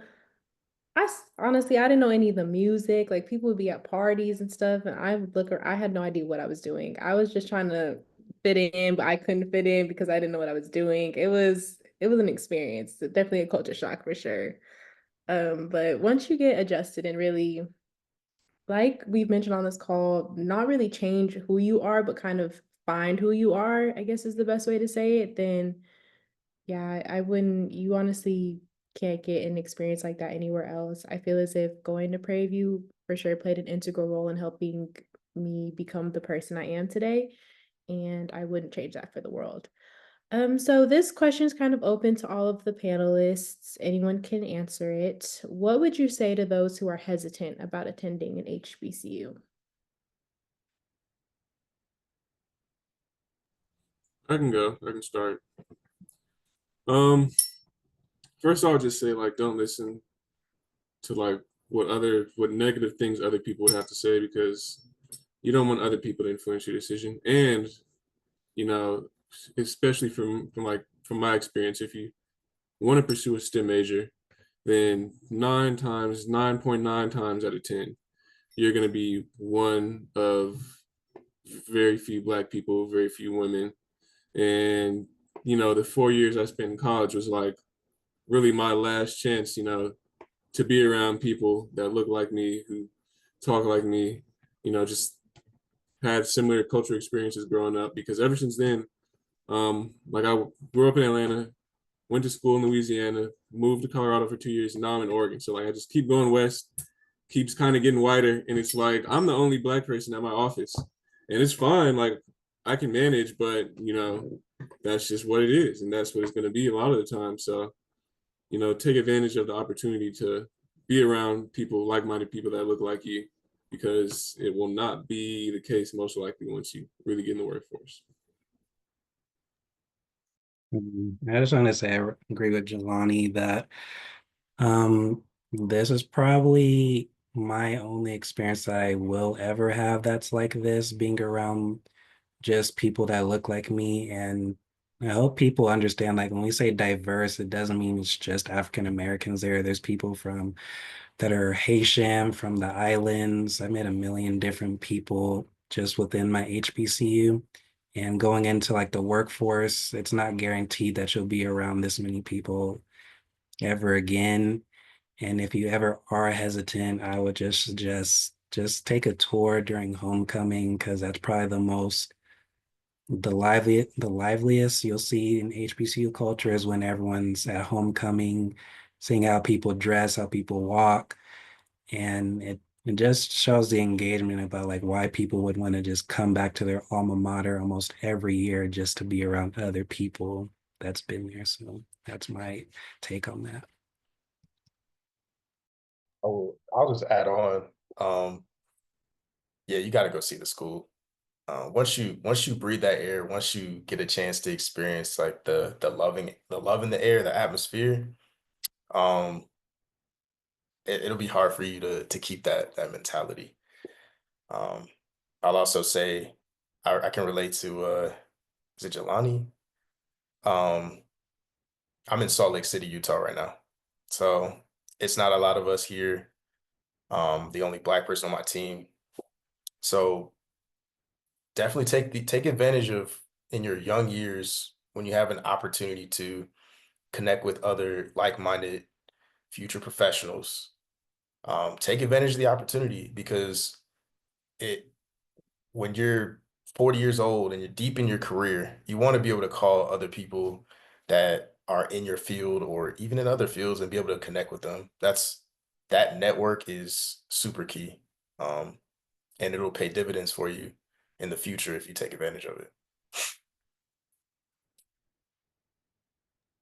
Honestly, I didn't know any of the music. Like people would be at parties and stuff, and I would I had no idea what I was doing. I was just trying to fit in, but I couldn't fit in because I didn't know what I was doing. It was an experience, definitely a culture shock for sure. But once you get adjusted and really, like we've mentioned on this call, not really change who you are, but kind of find who you are, I guess is the best way to say it, then yeah, I wouldn't, you honestly can't get an experience like that anywhere else. I feel as if going to Prairie View for sure played an integral role in helping me become the person I am today, and I wouldn't change that for the world. So this question is kind of open to all of the panelists. Anyone can answer it. What would you say to those who are hesitant about attending an HBCU? I can go. I can start. First I'll just say like don't listen to like what negative things other people would have to say, because you don't want other people to influence your decision. And you know, especially from my experience, if you want to pursue a STEM major, then 9.9 times out of 10, you're going to be one of very few Black people, very few women. And, the 4 years I spent in college was like really my last chance, to be around people that look like me, who talk like me, just had similar cultural experiences growing up. Because ever since then, like I grew up in Atlanta, went to school in Louisiana, moved to Colorado for 2 years, and now I'm in Oregon. So like I just keep going west, keeps kind of getting wider, and it's like I'm the only Black person at my office, and it's fine. Like I can manage, but that's just what it is, and that's what it's going to be a lot of the time. So take advantage of the opportunity to be around people, like-minded people that look like you, because it will not be the case most likely once you really get in the workforce. I just want to say I agree with Jelani that this is probably my only experience I will ever have that's like this, being around just people that look like me. And I hope people understand, like when we say diverse, it doesn't mean it's just African Americans there. There's people from that are Haitian, from the islands. I met a million different people just within my HBCU. And going into like the workforce, it's not guaranteed that you'll be around this many people ever again. And if you ever are hesitant, I would just take a tour during homecoming, because that's probably the liveliest you'll see in HBCU culture is when everyone's at homecoming, seeing how people dress, how people walk. And it just shows the engagement about like why people would want to just come back to their alma mater almost every year just to be around other people that's been there. So that's my take on that. Oh, I'll just add on. Yeah, you got to go see the school. Once you breathe that air, once you get a chance to experience like the love in the air, the atmosphere, um, it'll be hard for you to keep that mentality. Um, I'll also say I can relate to is it Jelani? Um, I'm in Salt Lake City, Utah right now. So it's not a lot of us here. The only Black person on my team. So definitely take advantage of in your young years when you have an opportunity to connect with other like-minded future professionals. Take advantage of the opportunity, because it when you're 40 years old and you're deep in your career, you want to be able to call other people that are in your field or even in other fields and be able to connect with them. That network is super key. And it'll pay dividends for you in the future if you take advantage of it.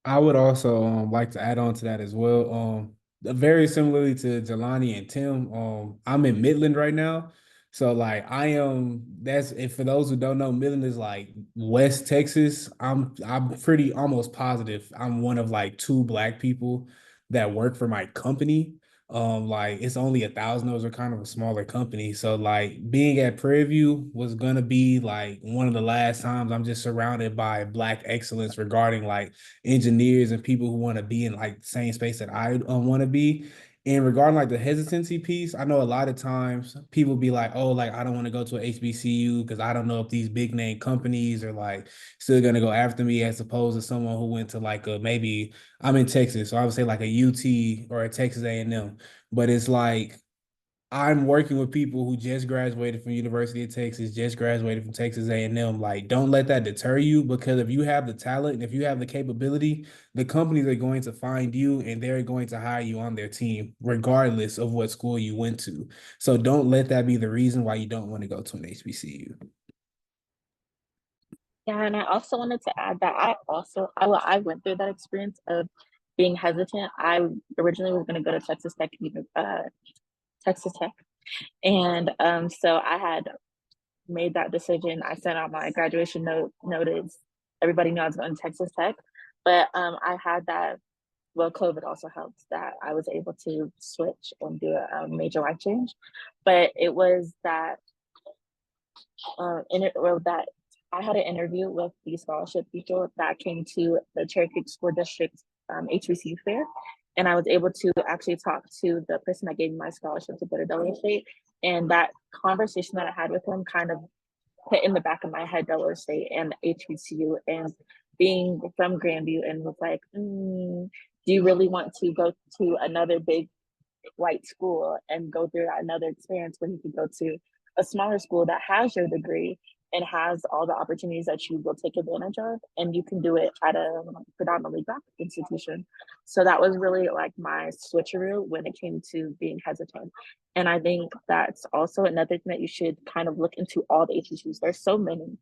I would also like to add on to that as well. Very similarly to Jelani and Tim, I'm in Midland right now. So like I am that's if for those who don't know, Midland is like West Texas. I'm pretty almost positive I'm one of like two Black people that work for my company. Like it's only 1,000 of us, are kind of a smaller company. So like being at Prairie View was gonna be like one of the last times I'm just surrounded by Black excellence regarding like engineers and people who want to be in like the same space that I want to be. And regarding like the hesitancy piece, I know a lot of times people be like, oh, like I don't want to go to a HBCU because I don't know if these big name companies are like still gonna go after me, as opposed to someone who went to like a maybe I'm in Texas, so I would say like a UT or a Texas A&M. But it's like I'm working with people who just graduated from University of Texas, just graduated from Texas A&M. Like, don't let that deter you, because if you have the talent and if you have the capability, the companies are going to find you and they're going to hire you on their team, regardless of what school you went to. So don't let that be the reason why you don't want to go to an HBCU. Yeah, and I also wanted to add that I went through that experience of being hesitant. I originally was going to go to Texas Tech, and so I had made that decision. I sent out my graduation notice. Everybody knew I was going to Texas Tech, But I had that, well, COVID also helped that I was able to switch and do a major life change. But it was that that I had an interview with the scholarship people that came to the Cherry Creek School District HBCU fair. And I was able to actually talk to the person that gave me my scholarship to go to Delaware State. And that conversation that I had with him kind of put in the back of my head Delaware State and HBCU and being from Grandview, and was like, do you really want to go to another big white school and go through another experience when you could go to a smaller school that has your degree and has all the opportunities that you will take advantage of, and you can do it at a predominantly Black institution. So that was really like my switcheroo when it came to being hesitant. And I think that's also another thing that you should kind of look into all the HBCUs. There's so many,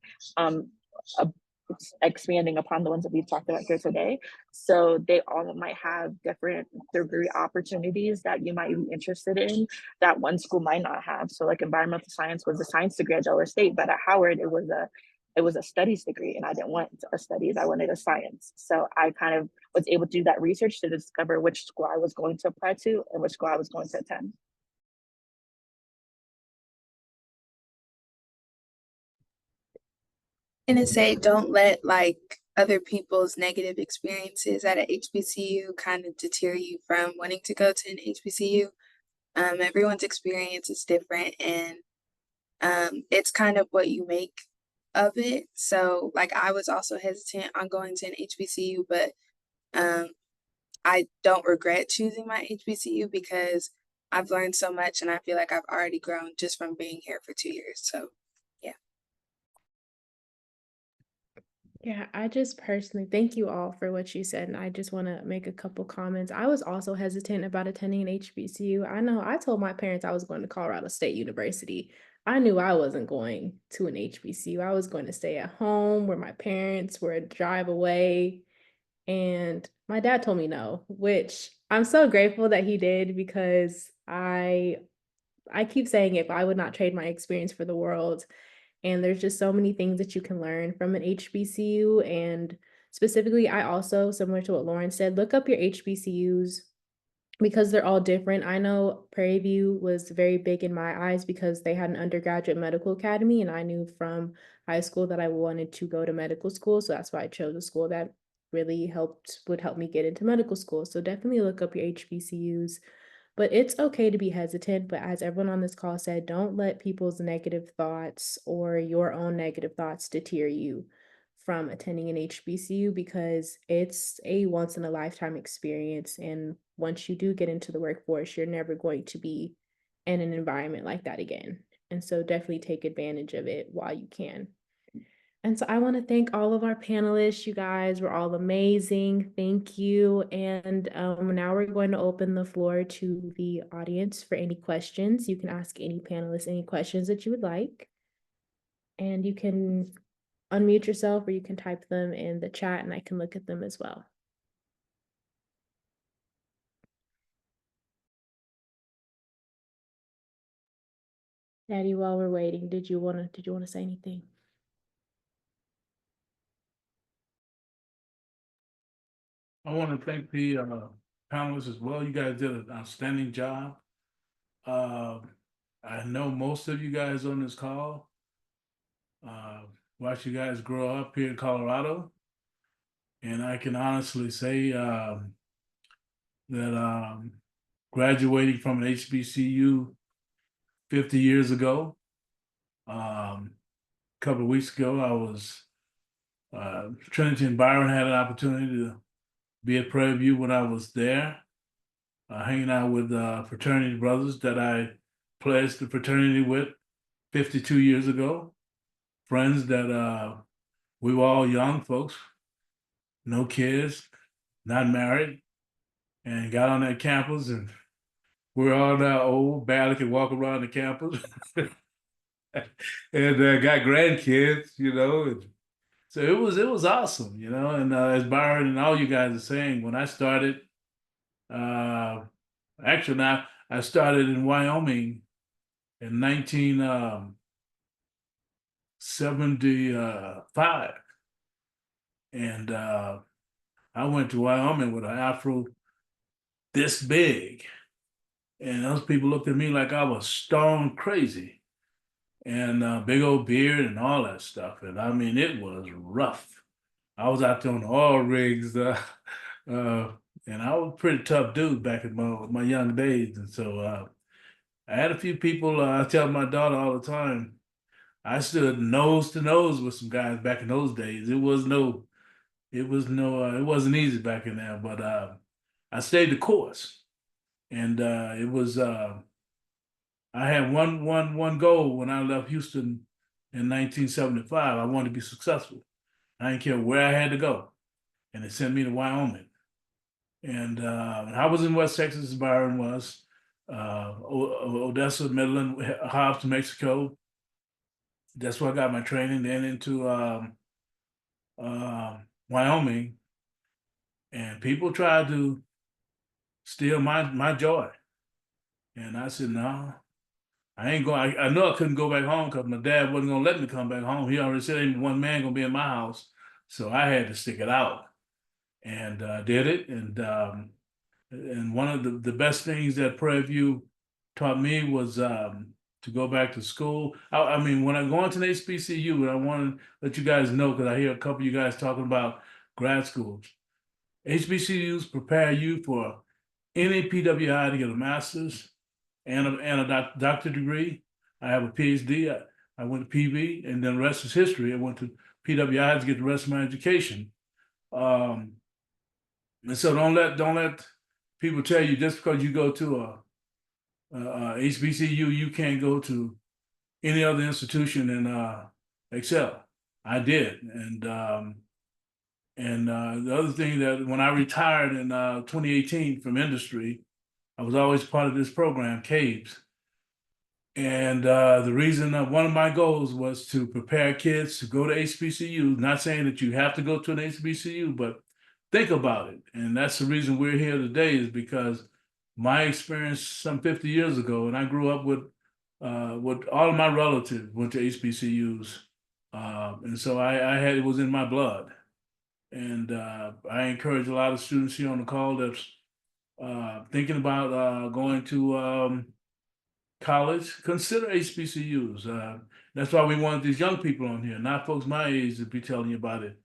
expanding upon the ones that we've talked about here today. So they all might have different degree opportunities that you might be interested in that one school might not have. So like environmental science was a science degree at Delaware State, but at Howard it was a studies degree, and I didn't want a studies, I wanted a science. So I kind of was able to do that research to discover which school I was going to apply to and which school I was going to attend. And to say, don't let like other people's negative experiences at a HBCU kind of deter you from wanting to go to an HBCU. Everyone's experience is different, and it's kind of what you make of it. So like I was also hesitant on going to an HBCU, but I don't regret choosing my HBCU because I've learned so much, and I feel like I've already grown just from being here for 2 years. So Yeah, I just personally thank you all for what you said. And I just want to make a couple comments. I was also hesitant about attending an HBCU. I know I told my parents I was going to Colorado State University. I knew I wasn't going to an HBCU. I was going to stay at home where my parents were a drive away. And my dad told me no, which I'm so grateful that he did, because I keep saying it, but I would not trade my experience for the world. And there's just so many things that you can learn from an HBCU. And specifically, I also, similar to what Lauren said, look up your HBCUs because they're all different. I know Prairie View was very big in my eyes because they had an undergraduate medical academy, and I knew from high school that I wanted to go to medical school. So that's why I chose a school that really would help me get into medical school. So definitely look up your HBCUs. But it's okay to be hesitant. But as everyone on this call said, don't let people's negative thoughts or your own negative thoughts deter you from attending an HBCU, because it's a once in a lifetime experience. And once you do get into the workforce, you're never going to be in an environment like that again. And so definitely take advantage of it while you can. And so I want to thank all of our panelists. You guys were all amazing. Thank you. And now we're going to open the floor to the audience for any questions. You can ask any panelists any questions that you would like. And you can unmute yourself, or you can type them in the chat and I can look at them as well. Daddy, while we're waiting, did you want to say anything? I want to thank the panelists as well. You guys did an outstanding job. I know most of you guys on this call. Watch you guys grow up here in Colorado. And I can honestly say that graduating from an HBCU 50 years ago, a couple of weeks ago, I was Trinity and Byron had an opportunity to be at Prairie View when I was there, hanging out with fraternity brothers that I pledged the fraternity with 52 years ago. Friends that we were all young folks, no kids, not married, and got on that campus, and we're all now old, barely could walk around the campus, and got grandkids, you know. And so it was awesome, you know. And as Byron and all you guys are saying, when I started, actually now I started in Wyoming in 1975, and I went to Wyoming with an afro this big. And those people looked at me like I was stone crazy. And big old beard and all that stuff. And I mean, it was rough. I was out there on the oil rigs, and I was a pretty tough dude back in my young days. And so I had a few people, I tell my daughter all the time, I stood nose to nose with some guys back in those days. It wasn't easy back in there, but I stayed the course. And I had one goal when I left Houston in 1975. I wanted to be successful. I didn't care where I had to go. And they sent me to Wyoming. And I was in West Texas, Byron was, Odessa, Midland, Hobbs, Mexico. That's where I got my training. Then into Wyoming. And people tried to steal my joy. And I said, no, I ain't going. I know I couldn't go back home because my dad wasn't going to let me come back home. He already said ain't one man going to be in my house. So I had to stick it out. And did it. And one of the best things that Prairie View taught me was to go back to school. I mean, when I go into an HBCU, I want to let you guys know, because I hear a couple of you guys talking about grad schools. HBCUs prepare you for any PWI to get a master's and a doctorate degree. I have a PhD. I went to PV, and then the rest is history. I went to PWI to get the rest of my education. And so don't let people tell you just because you go to a HBCU, you can't go to any other institution and excel. I did, and the other thing that when I retired in 2018 from industry, I was always part of this program, CABPES. And the reason one of my goals was to prepare kids to go to HBCU. Not saying that you have to go to an HBCU, but think about it. And that's the reason we're here today, is because my experience some 50 years ago, and I grew up with all of my relatives went to HBCUs. And so it was in my blood. And I encourage a lot of students here on the call that's thinking about going to college, consider HBCUs. That's why we want these young people on here, not folks my age, to be telling you about it.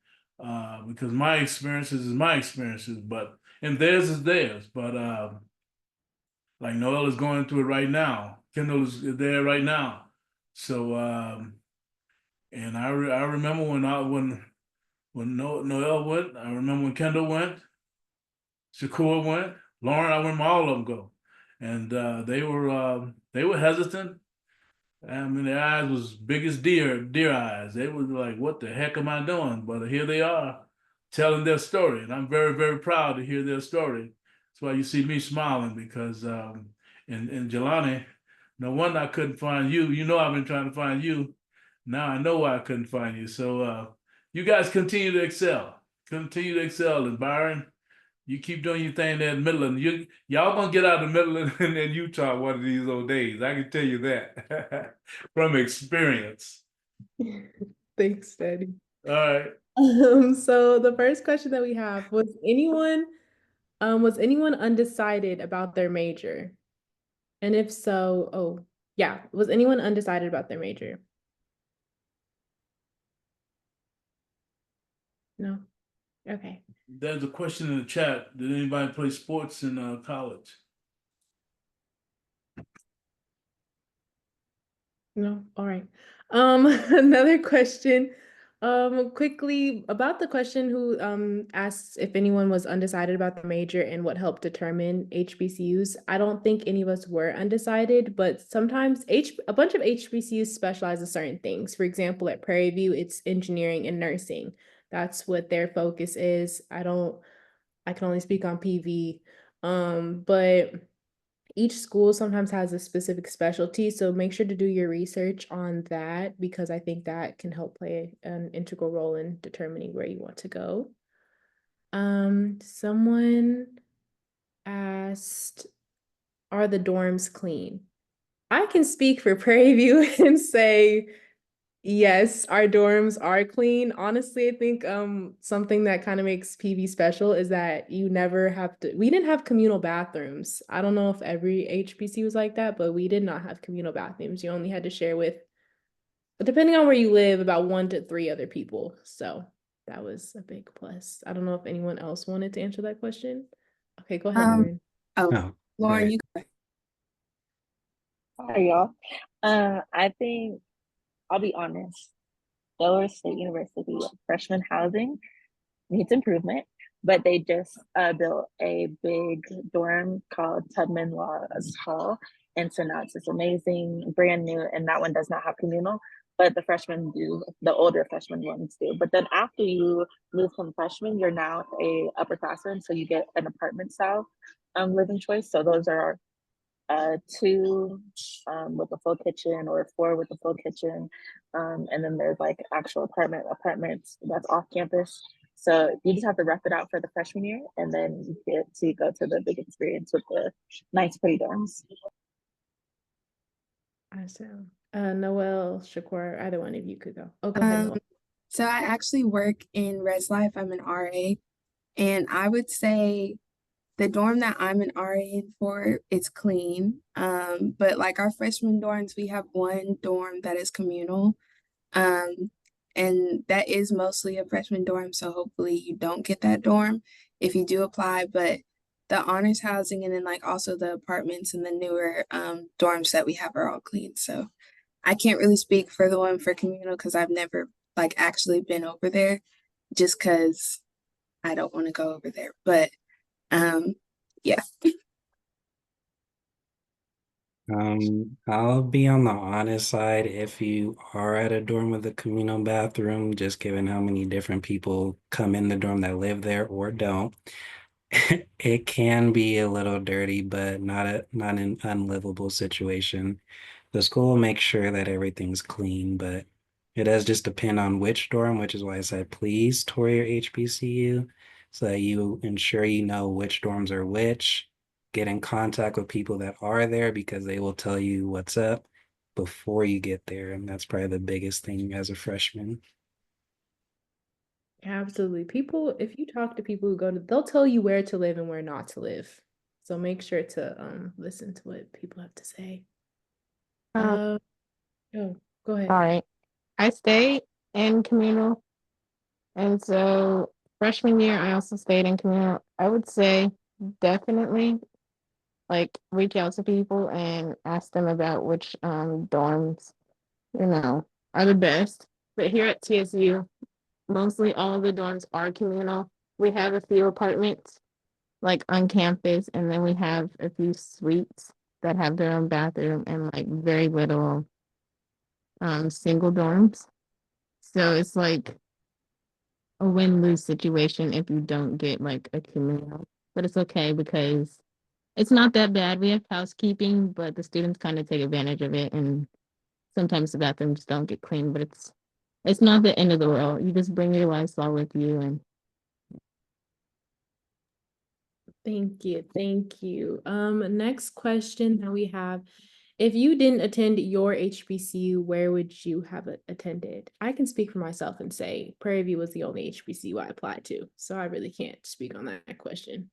Because my experiences is my experiences, and theirs is theirs. But like Noel is going through it right now. Kendall is there right now. So and I remember when Noel went. I remember when Kendall went. Shakur went. Lauren, I remember all of them go. And they were hesitant. I mean, their eyes was big as deer eyes. They was like, what the heck am I doing? But here they are telling their story. And I'm very, very proud to hear their story. That's why you see me smiling, because in Jelani, no wonder I couldn't find you. You know, I've been trying to find you. Now I know why I couldn't find you. So you guys continue to excel. Continue to excel. And Byron, you keep doing your thing there in Midland. Y'all gonna get out of Midland and then Utah one of these old days. I can tell you that from experience. Thanks, Daddy. All right. So the first question that we have, was anyone undecided about their major? And if so, was anyone undecided about their major? No? Okay. There's a question in the chat. Did anybody play sports in college? No? All right. Another question. Quickly about the question who asks if anyone was undecided about the major and what helped determine HBCUs. I don't think any of us were undecided, but sometimes a bunch of HBCUs specialize in certain things. For example, at Prairie View, it's engineering and nursing. That's what their focus is. I can only speak on PV. But each school sometimes has a specific specialty, so make sure to do your research on that, because I think that can help play an integral role in determining where you want to go. Someone asked, are the dorms clean? I can speak for Prairie View and say Yes, our dorms are clean. Honestly, I think something that kind of makes PV special is that you never have to we didn't have communal bathrooms. I don't know if every HBC was like that, but we did not have communal bathrooms. You only had to share with, depending on where you live, about 1 to 3 other people. So that was a big plus. I don't know if anyone else wanted to answer that question. Okay, go ahead, Um, Lauren. oh, Oh, Lauren, right. you Hi, y'all. I think I'll be honest. Delaware State University freshman housing needs improvement, but they just built a big dorm called Tubman Laws Hall. And so now it's just amazing, brand new, and that one does not have communal, but the freshmen do, the older freshman ones do. But then after you move from freshman, you're now a upperclassman, so you get an apartment style living choice. So those are 2 with a full kitchen or 4 with a full kitchen. And then there's like actual apartments that's off campus. So you just have to rough it out for the freshman year and then you get to go to the big experience with the nice pretty dorms. Awesome. Noel, Shakur, either one of you could go. Oh, go ahead, Noel. So I actually work in Res Life. I'm an RA, and I would say the dorm that I'm an RA in for, it's clean. But like our freshman dorms, we have one dorm that is communal. And that is mostly a freshman dorm, so hopefully you don't get that dorm if you do apply. But the honors housing and then like also the apartments and the newer dorms that we have are all clean. So I can't really speak for the one for communal because I've never like actually been over there just because I don't want to go over there. But yeah. I'll be on the honest side if you are at a dorm with a communal bathroom, just given how many different people come in the dorm that live there or don't. It can be a little dirty, but not an unlivable situation. The school will make sure that everything's clean, but it does just depend on which dorm, which is why I said please tour your HBCU so that you ensure you know which dorms are which. Get in contact with people that are there because they will tell you what's up before you get there. And that's probably the biggest thing as a freshman. Absolutely. People, if you talk to people who go to, they'll tell you where to live and where not to live. So make sure to listen to what people have to say. Oh, go ahead. All right. I stayed in communal, and so freshman year I also stayed in communal. I would say definitely like reach out to people and ask them about which dorms, are the best. But here at TSU, mostly all of the dorms are communal. We have a few apartments like on campus, and then we have a few suites that have their own bathroom and like very little single dorms. So it's like a win-lose situation if you don't get like a communal. But it's okay because it's not that bad. We have housekeeping, but the students kind of take advantage of it, and sometimes the bathrooms don't get clean, but it's not the end of the world. You just bring your Lysol with you and Thank you. Thank you. Next question that we have, if you didn't attend your HBCU, where would you have attended? I can speak for myself and say Prairie View was the only HBCU I applied to, so I really can't speak on that question.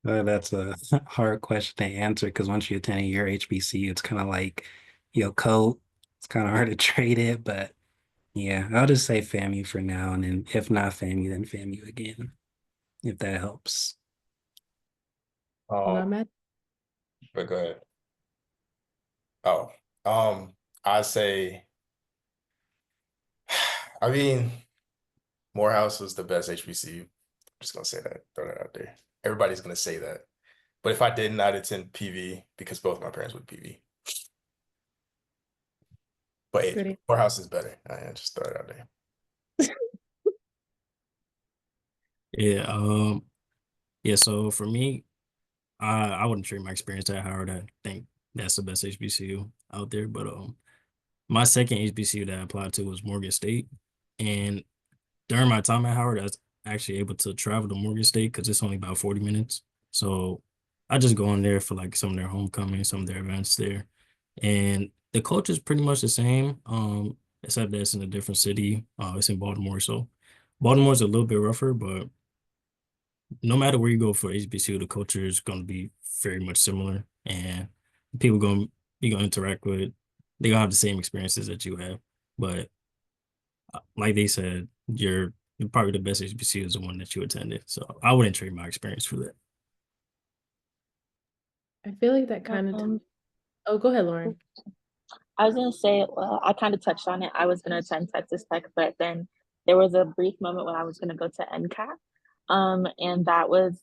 That's a hard question to answer because once you attend your HBCU, it's kind of like your coat. It's kind of hard to trade it, but yeah, I'll just say FAMU for now, and then if not FAMU, then FAMU again, if that helps. Not mad. But go ahead. Oh, I say, I mean, Morehouse was the best HBCU. I'm just gonna say that, throw that out there. Everybody's gonna say that. But if I didn't, I'd attend PV because both my parents went PV. But Good. Morehouse is better. I just throw it out there. Yeah, yeah, so for me, I wouldn't trade my experience at Howard. I think that's the best HBCU out there. But my second HBCU that I applied to was Morgan State. And during my time at Howard, I was actually able to travel to Morgan State because it's only about 40 minutes. So I just go in there for like some of their homecoming, some of their events there. And the culture is pretty much the same. except that it's in a different city. It's in Baltimore, so Baltimore's a little bit rougher, but no matter where you go for HBCU, the culture is going to be very much similar, and people going you gonna interact with. They gonna have the same experiences that you have, but like they said, probably the best HBCU is the one that you attended. So I wouldn't trade my experience for that. I feel like that kind of. Oh, go ahead, Lauren. I was gonna say, well, I kind of touched on it. I was gonna attend Texas Tech, but then there was a brief moment when I was gonna go to NCAP, and that was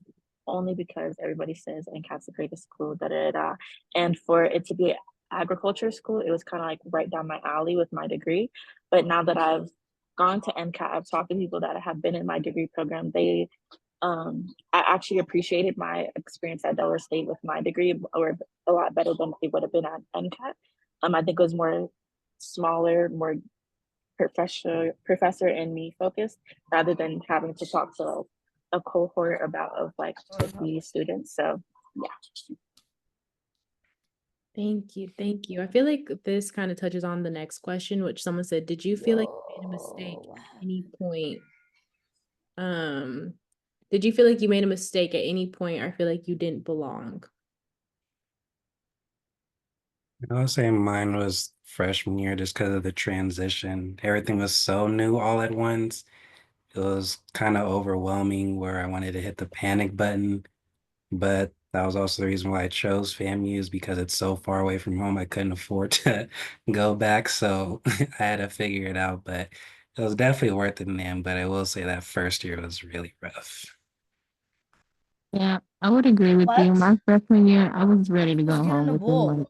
only because everybody says NCAP's the greatest school, da da da. And for it to be an agriculture school, it was kind of like right down my alley with my degree. But now that I've gone to NCAP, I've talked to people that have been in my degree program. I actually appreciated my experience at Delaware State with my degree, or a lot better than it would have been at NCAP. I think it was more smaller, more professor and me focused, rather than having to talk to a cohort of like 50 students. So yeah. Thank you. Thank you. I feel like this kind of touches on the next question, which someone said, did you feel like you made a mistake at any point? Did you feel like you made a mistake at any point or feel like you didn't belong? I would say mine was freshman year just because of the transition. Everything was so new all at once. It was kind of overwhelming where I wanted to hit the panic button, but that was also the reason why I chose FAMU is because it's so far away from home. I couldn't afford to go back, so I had to figure it out, but it was definitely worth it in the end. But I will say that first year was really rough. Yeah, I would agree with you. My freshman year, I was ready to go home within like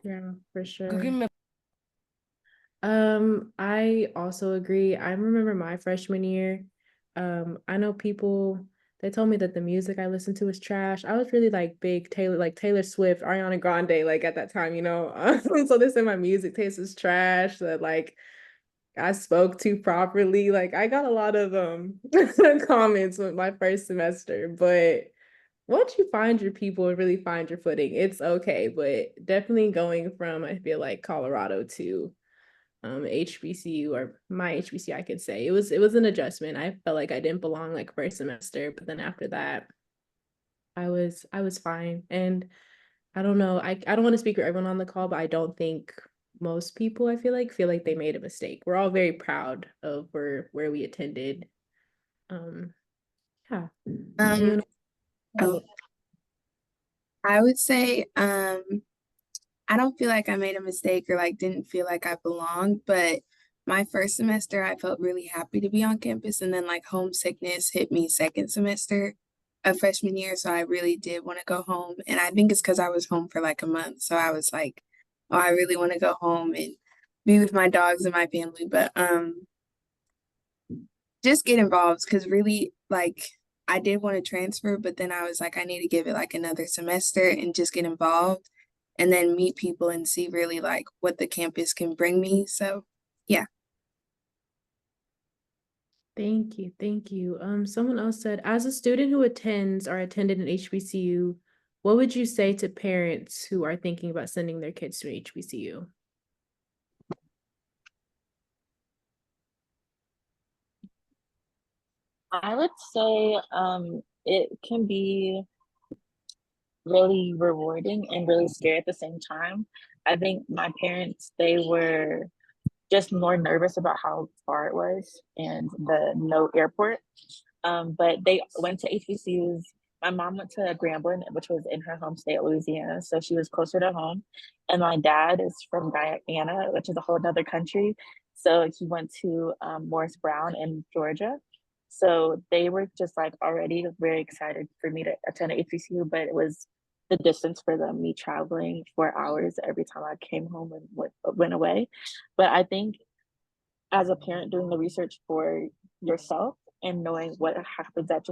Yeah, for sure. I also agree. I remember my freshman year. I know people, they told me that the music I listened to was trash. I was really like big Taylor, like Taylor Swift, Ariana Grande, like at that time, you know. So they said my music taste is trash, that like I spoke too properly. Like I got a lot of comments with my first semester, but once you find your people and really find your footing, it's okay. But definitely going from, I feel like, Colorado to HBCU, or my HBCU, I could say it was an adjustment. I felt like I didn't belong like first semester, but then after that I was fine. And I don't know, I don't want to speak for everyone on the call, but I don't think most people, I feel like they made a mistake. We're all very proud of where we attended. Yeah. Um, oh, I would say, I don't feel like I made a mistake or like didn't feel like I belonged, but my first semester I felt really happy to be on campus, and then like homesickness hit me second semester of freshman year, so I really did want to go home. And I think it's because I was home for like a month, so I was like, oh, I really want to go home and be with my dogs and my family. But just get involved, because really like I did want to transfer, but then I was like, I need to give it like another semester and just get involved and then meet people and see really like what the campus can bring me. So yeah. Thank you. Thank you. Someone else said, as a student who attends or attended an HBCU, what would you say to parents who are thinking about sending their kids to an HBCU? I would say it can be really rewarding and really scary at the same time. I think my parents, they were just more nervous about how far it was and the no airport. But they went to HBCUs. My mom went to Grambling, which was in her home state, Louisiana, so she was closer to home. And my dad is from Guyana, which is a whole other country. So he went to Morris Brown in Georgia. So they were just like already very excited for me to attend a HBCU, but it was the distance for them, me traveling 4 hours every time I came home and went away. But I think as a parent doing the research for yourself and knowing what happens at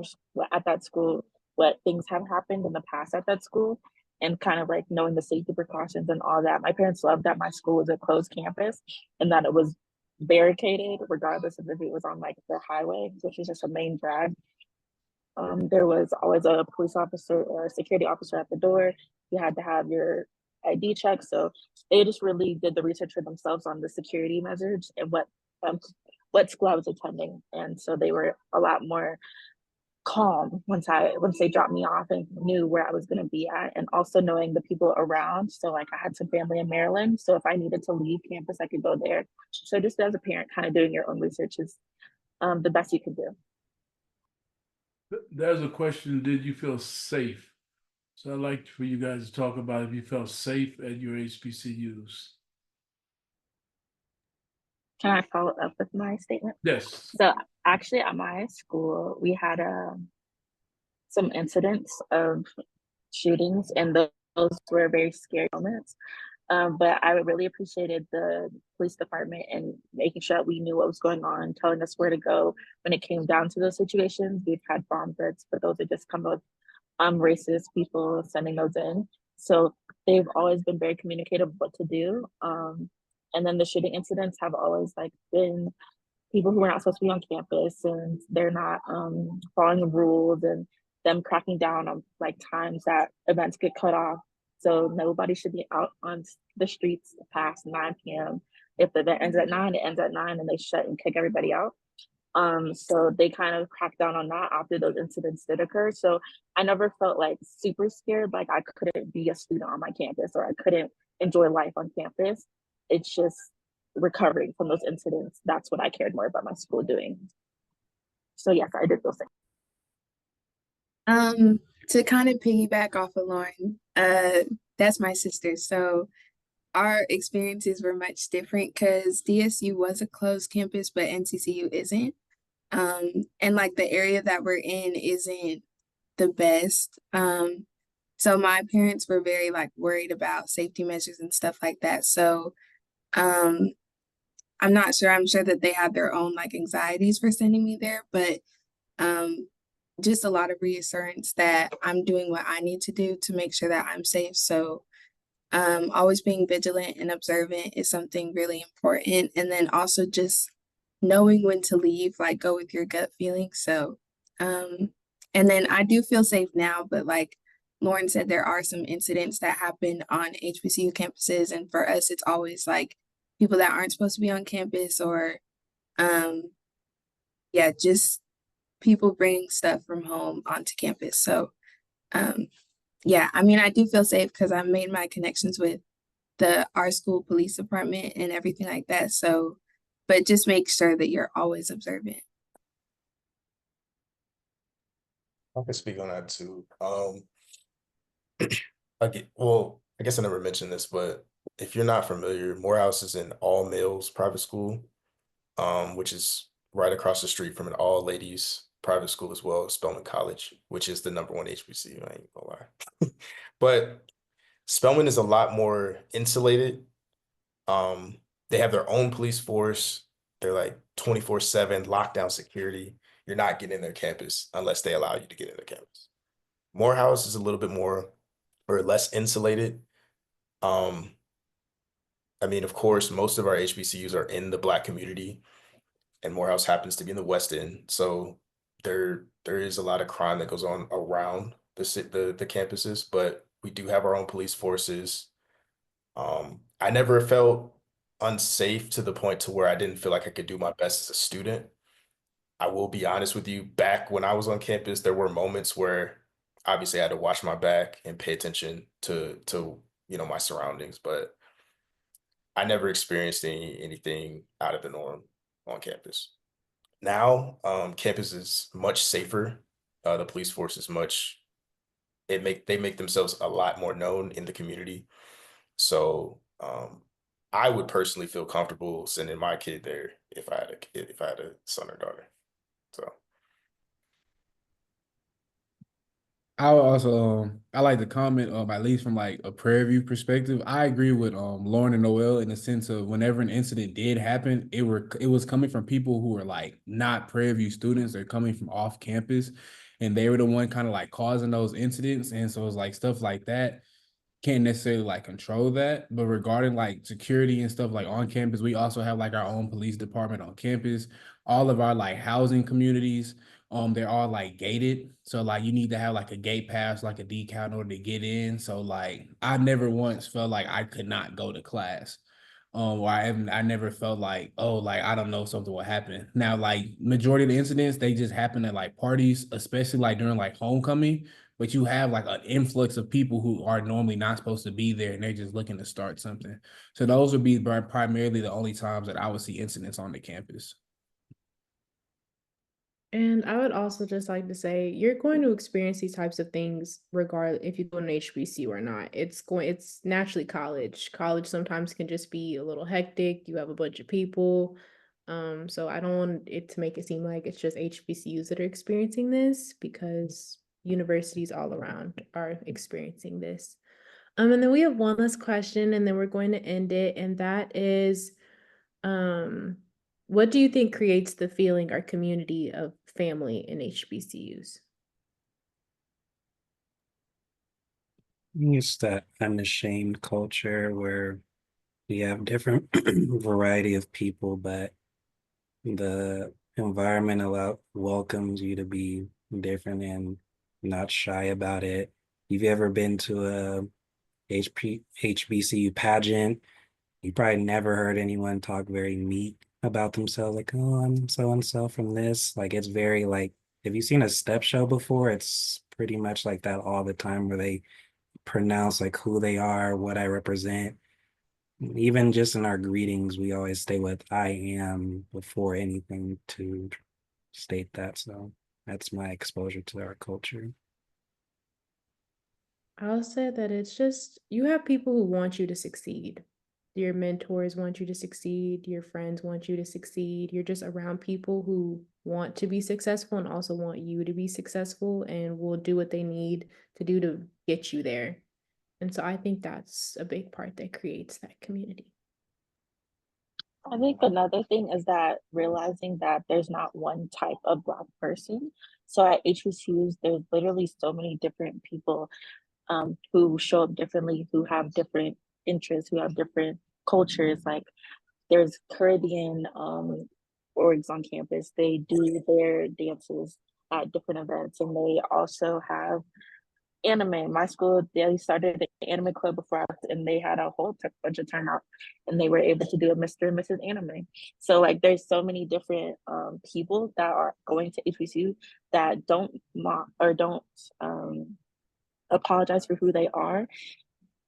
that school, what things have happened in the past at that school, and kind of like knowing the safety precautions and all that. My parents loved that my school was a closed campus and that it was barricaded, regardless of if it was on like the highway, which is just a main drag. There was always a police officer or a security officer at the door. You had to have your ID checks. So they just really did the research for themselves on the security measures and what school I was attending. And so they were a lot more calm once they dropped me off and knew where I was going to be at, and also knowing the people around. So like I had some family in Maryland, so if I needed to leave campus, I could go there. So just as a parent, kind of doing your own research is the best you can do. There's a question, did you feel safe? So I'd like for you guys to talk about if you felt safe at your HBCUs. Can I follow up with my statement? Yes. So actually at my school, we had some incidents of shootings, and those were very scary moments. But I really appreciated the police department and making sure that we knew what was going on, telling us where to go when it came down to those situations. We've had bomb threats, but those are just come with racist people sending those in. So they've always been very communicative what to do. And then the shooting incidents have always like been people who are not supposed to be on campus, and they're not following the rules, and them cracking down on like times that events get cut off. So nobody should be out on the streets past 9 p.m. If the event ends at 9, it ends at 9, and they shut and kick everybody out. So they kind of cracked down on that after those incidents did occur. So I never felt like super scared, like I couldn't be a student on my campus or I couldn't enjoy life on campus. It's just recovering from those incidents. That's what I cared more about my school doing. So yes, I did feel safe. To kind of piggyback off of Lauren, that's my sister. So our experiences were much different because DSU was a closed campus, but NCCU isn't. And like the area that we're in isn't the best. So my parents were very like worried about safety measures and stuff like that. So I'm not sure. I'm sure that they had their own like anxieties for sending me there, but just a lot of reassurance that I'm doing what I need to do to make sure that I'm safe. So always being vigilant and observant is something really important. And then also just knowing when to leave, like go with your gut feeling. So, and then I do feel safe now, but like Lauren said, there are some incidents that happen on HBCU campuses. And for us, it's always like people that aren't supposed to be on campus, or yeah, just people bringing stuff from home onto campus. So yeah, I mean, I do feel safe because I made my connections with our school police department and everything like that. So, but just make sure that you're always observant. I can speak on that too. I guess I never mentioned this, but if you're not familiar, Morehouse is an all males private school, which is right across the street from an all ladies private school as well, Spelman College, which is the #1 HBCU. I ain't gonna lie, but Spelman is a lot more insulated. They have their own police force. They're like 24/7 lockdown security. You're not getting in their campus unless they allow you to get in their campus. Morehouse is a little bit more or less insulated. I mean, of course, most of our HBCUs are in the Black community, and Morehouse happens to be in the West End. So there is a lot of crime that goes on around the campuses, but we do have our own police forces. I never felt unsafe to the point to where I didn't feel like I could do my best as a student. I will be honest with you, back when I was on campus, there were moments where obviously I had to watch my back and pay attention to my surroundings, but I never experienced anything out of the norm on campus. Now, campus is much safer. The police force is they make themselves a lot more known in the community. So I would personally feel comfortable sending my kid there if I had a son or daughter. So I would also I like to comment at least from like a Prairie View perspective. I agree with Lauren and Noel in the sense of whenever an incident did happen, it was coming from people who were like not Prairie View students. They're coming from off campus, and they were the one kind of like causing those incidents. And so it's like stuff like that can't necessarily like control that. But regarding like security and stuff like on campus, we also have like our own police department on campus. All of our like housing communities, They're all like gated. So like you need to have like a gate pass, like a decal in order to get in. So like I never once felt like I could not go to class. Or I never felt like, oh, like I don't know something will happen. Now, like majority of the incidents, they just happen at like parties, especially like during like homecoming. But you have like an influx of people who are normally not supposed to be there, and they're just looking to start something. So those would be primarily the only times that I would see incidents on the campus. And I would also just like to say you're going to experience these types of things regardless if you go to an HBCU or not. It's naturally college. College sometimes can just be a little hectic. You have a bunch of people. So I don't want it to make it seem like it's just HBCUs that are experiencing this because universities all around are experiencing this. And then we have one last question and then we're going to end it, and that is um what do you think creates the feeling or community of family in HBCUs? It's that unashamed culture where we have different variety of people, but the environment welcomes you to be different and not shy about it. If you've ever been to a HBCU pageant, you probably never heard anyone talk very neat about themselves, like, oh, I'm so and so from this. Like it's very like, have you seen a step show before? It's pretty much like that all the time where they pronounce like who they are, what I represent. Even just in our greetings, we always stay with I am before anything to state that. So that's my exposure to our culture. I'll say that it's just you have people who want you to succeed. Your mentors want you to succeed, your friends want you to succeed. You're just around people who want to be successful and also want you to be successful and will do what they need to do to get you there. And so I think that's a big part that creates that community. I think another thing is that realizing that there's not one type of Black person. So at HBCUs, there's literally so many different people who show up differently, who have different interests, who have different cultures. Like there's Caribbean orgs on campus. They do their dances at different events, and they also have anime. My school, they started an anime club before and they had a whole bunch of turnout, and they were able to do a Mr. and Mrs. Anime. So like, there's so many different people that are going to HBCU that don't mock or don't apologize for who they are,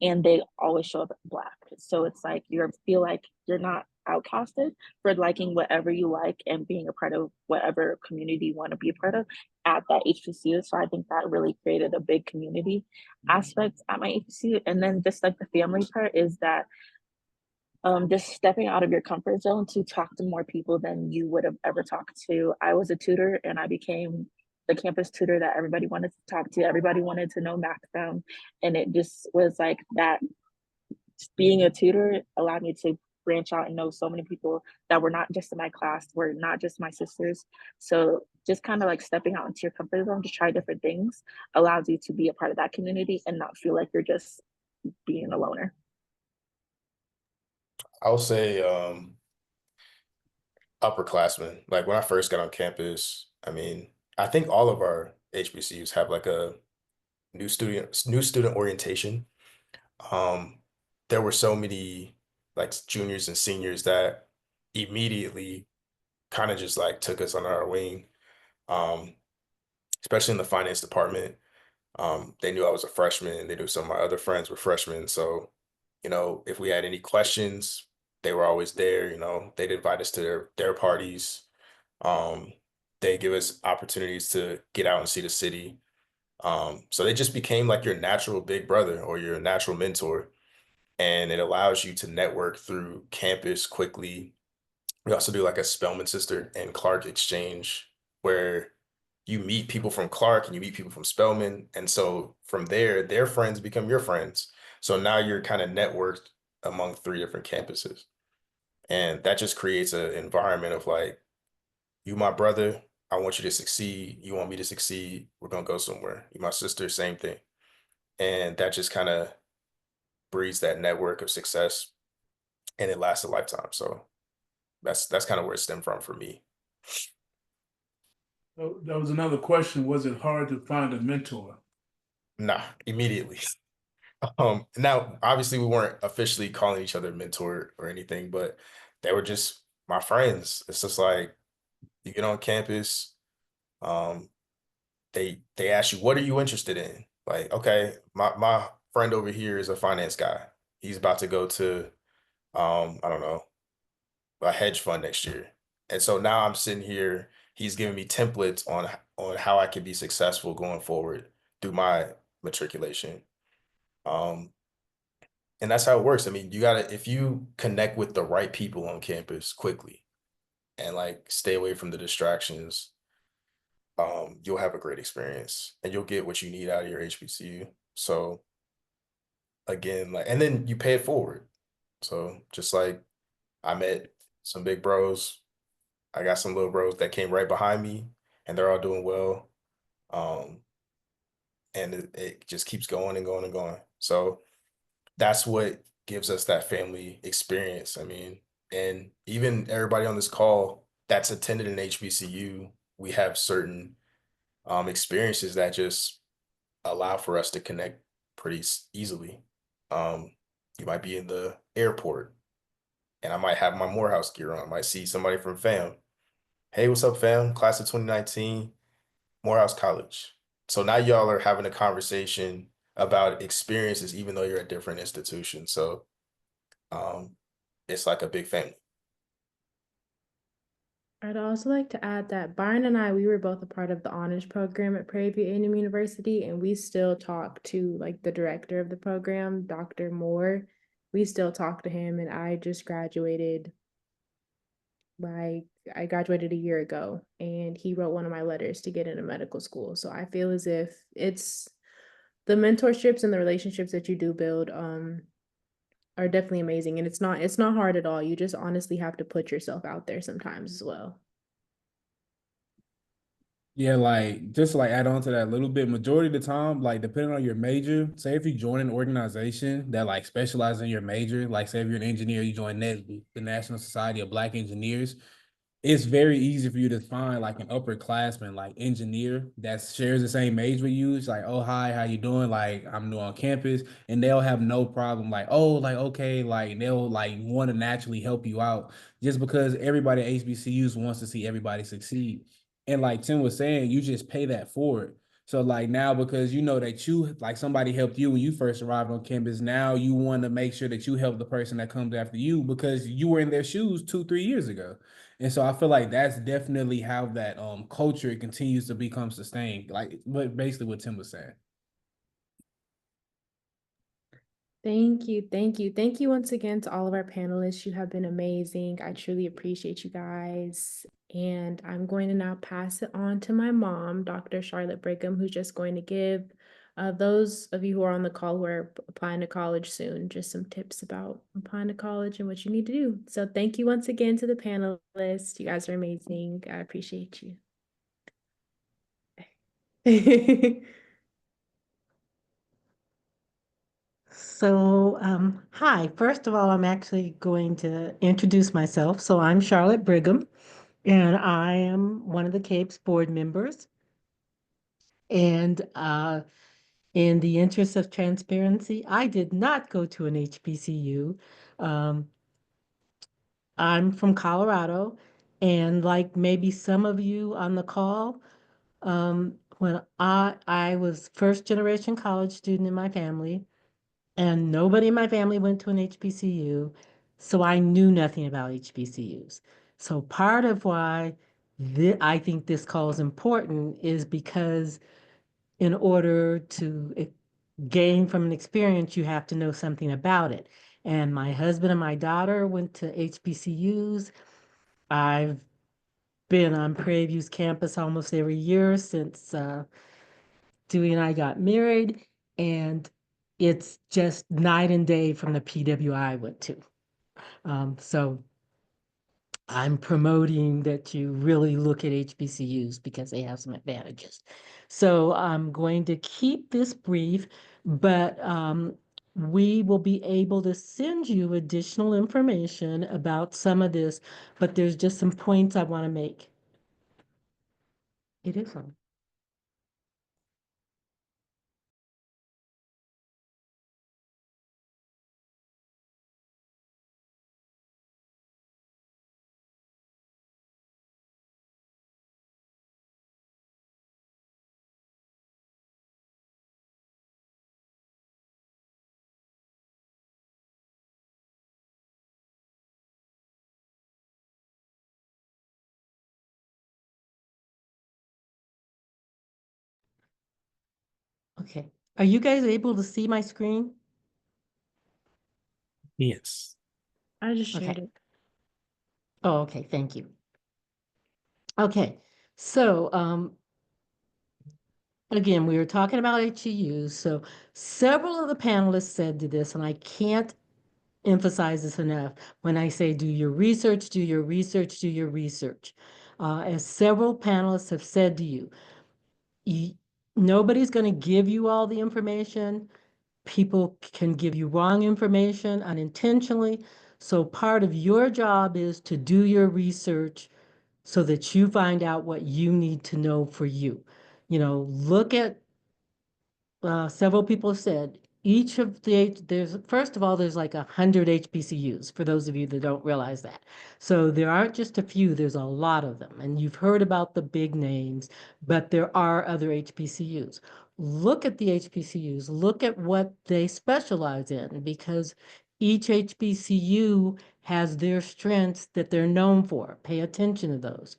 and they always show up Black. So it's like you feel like you're not outcasted for liking whatever you like and being a part of whatever community you want to be a part of at that HBCU. So I think that really created a big community aspect at my HBCU. And then just like the family part is that just stepping out of your comfort zone to talk to more people than you would have ever talked to. I was a tutor and I became the campus tutor that everybody wanted to talk to. Everybody wanted to know math from. And it just was like that. Being a tutor allowed me to branch out and know so many people that were not just in my class, were not just my sisters. So just kind of like stepping out into your comfort zone to try different things allows you to be a part of that community and not feel like you're just being a loner. I would say upperclassmen. Like when I first got on campus, I mean, I think all of our HBCUs have like a new student orientation. Um, there were so many like juniors and seniors that immediately kind of just like took us under our wing. Um, Especially in the finance department. They knew I was a freshman. They knew some of my other friends were freshmen. So, if we had any questions, they were always there. They'd invite us to their parties. Um, they give us opportunities to get out and see the city. So they just became like your natural big brother or your natural mentor. And it allows you to network through campus quickly. We also do like a Spelman Sister and Clark exchange where you meet people from Clark and you meet people from Spelman. And so from there, their friends become your friends. So now you're kind of networked among three different campuses. And that just creates an environment of like, you my brother, I want you to succeed. You want me to succeed. We're gonna go somewhere. You my sister, same thing. And that just kind of breeds that network of success and it lasts a lifetime. So that's kind of where it stemmed from for me. That was another question. Was it hard to find a mentor? Nah, immediately. Now obviously we weren't officially calling each other mentor or anything, but they were just my friends. It's just like you get on campus, um, they ask you, what are you interested in? Like, okay, my friend over here is a finance guy. He's about to go to I don't know, a hedge fund next year. And so now I'm sitting here, he's giving me templates on how I can be successful going forward through my matriculation. Um, and that's how it works. I mean, you gotta, if you connect with the right people on campus quickly and like stay away from the distractions, you'll have a great experience and you'll get what you need out of your HBCU. So again, like, and then you pay it forward. So just like I met some big bros, I got some little bros that came right behind me and they're all doing well. Um, and it just keeps going and going and going. So that's what gives us that family experience. I mean, and even everybody on this call that's attended an HBCU, we have certain experiences that just allow for us to connect pretty easily. You might be in the airport and I might have my Morehouse gear on. I might see somebody from fam. Hey, what's up, fam? Class of 2019, Morehouse College. So now y'all are having a conversation about experiences, even though you're at different institutions. So it's like a big family. I'd also like to add that Byron and I, we were both a part of the honors program at Prairie View A&M University, and we still talk to like the director of the program, Dr. Moore. We still talk to him, and I just graduated, like I graduated a year ago, and he wrote one of my letters to get into medical school. So I feel as if it's the mentorships and the relationships that you do build are definitely amazing, and it's not hard at all. You just honestly have to put yourself out there sometimes as well. Yeah, like just to like add on to that a little bit, majority of the time, like depending on your major, say if you join an organization that like specializes in your major, like say if you're an engineer, you join NSBE, the National Society of Black Engineers, it's very easy for you to find like an upperclassman, like engineer that shares the same age with you. It's like, oh, hi, how you doing? Like, I'm new on campus, and they'll have no problem. Like, oh, like, okay, like they'll like want to naturally help you out just because everybody at HBCUs wants to see everybody succeed. And like Tim was saying, you just pay that forward. So like now, because you know that you like somebody helped you when you first arrived on campus, now you want to make sure that you help the person that comes after you because you were in their shoes 2, 3 years ago. And so I feel like that's definitely how that culture continues to become sustained. Like but basically what Tim was saying. Thank you. Thank you. Thank you once again to all of our panelists. You have been amazing. I truly appreciate you guys. And I'm going to now pass it on to my mom, Dr. Charlotte Brigham, who's just going to give those of you who are on the call who are applying to college soon, just some tips about applying to college and what you need to do. So thank you once again to the panelists. You guys are amazing. I appreciate you. So, hi. First of all, I'm actually going to introduce myself. So, I'm Charlotte Brigham, and I am one of the CABES board members. And in the interest of transparency, I did not go to an HBCU. Um, I'm from Colorado, and like maybe some of you on the call, when I was first generation college student in my family. And nobody in my family went to an HBCU, so I knew nothing about HBCUs. So part of why I think this call is important is because in order to gain from an experience, you have to know something about it. And my husband and my daughter went to HBCUs. I've been on Prairie View's campus almost every year since Dewey and I got married, and it's just night and day from the PWI I went to. So I'm promoting that you really look at HBCUs because they have some advantages. So I'm going to keep this brief, but we will be able to send you additional information about some of this, but there's just some points I want to make. It is on. Okay. Are you guys able to see my screen? Yes. I just Okay. shared it. Oh, okay. Thank you. Okay. So, again, we were talking about HEUs. So several of the panelists said to this, and I can't emphasize this enough when I say do your research, do your research, do your research. As several panelists have said to you, nobody's going to give you all the information. People can give you wrong information unintentionally. So part of your job is to do your research so that you find out what you need to know for you. Look at several people said each of there's first of all, there's like 100 HBCUs for those of you that don't realize that. So there aren't just a few, there's a lot of them. And you've heard about the big names, but there are other HBCUs. Look at the HBCUs, look at what they specialize in, because each HBCU has their strengths that they're known for. Pay attention to those.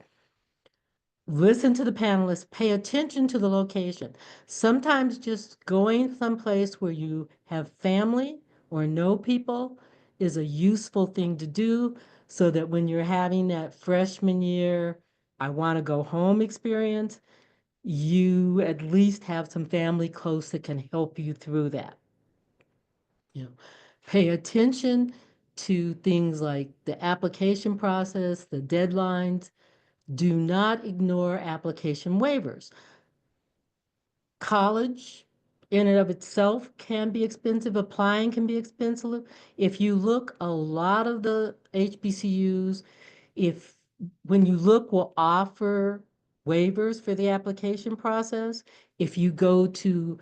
Listen to the panelists, pay attention to the location. Sometimes just going someplace where you have family or know people is a useful thing to do so that when you're having that freshman year, I want to go home experience, you at least have some family close that can help you through that. Pay attention to things like the application process, the deadlines. Do not ignore application waivers. College in and of itself can be expensive. Applying can be expensive. If you look, a lot of the HBCUs, when you look, will offer waivers for the application process. If you go to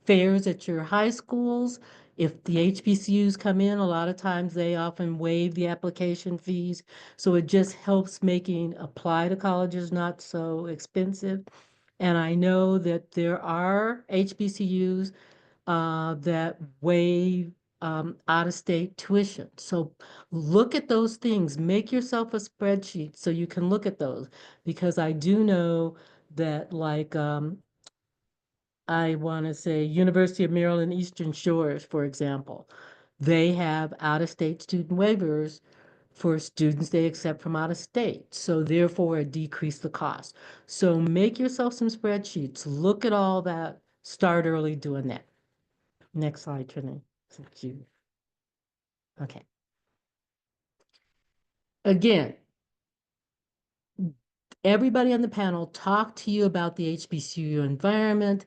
fairs at your high schools, if the HBCUs come in, a lot of times they often waive the application fees. So it just helps making apply to colleges not so expensive. And I know that there are HBCUs that waive out-of-state tuition. So look at those things. Make yourself a spreadsheet so you can look at those. Because I do know that, like, I want to say University of Maryland Eastern Shores, for example, they have out-of-state student waivers for students they accept from out of state. So therefore it decreased the cost. So make yourself some spreadsheets, look at all that, start early doing that. Next slide, Trinity. Thank you. Okay. Again, everybody on the panel talked to you about the HBCU environment.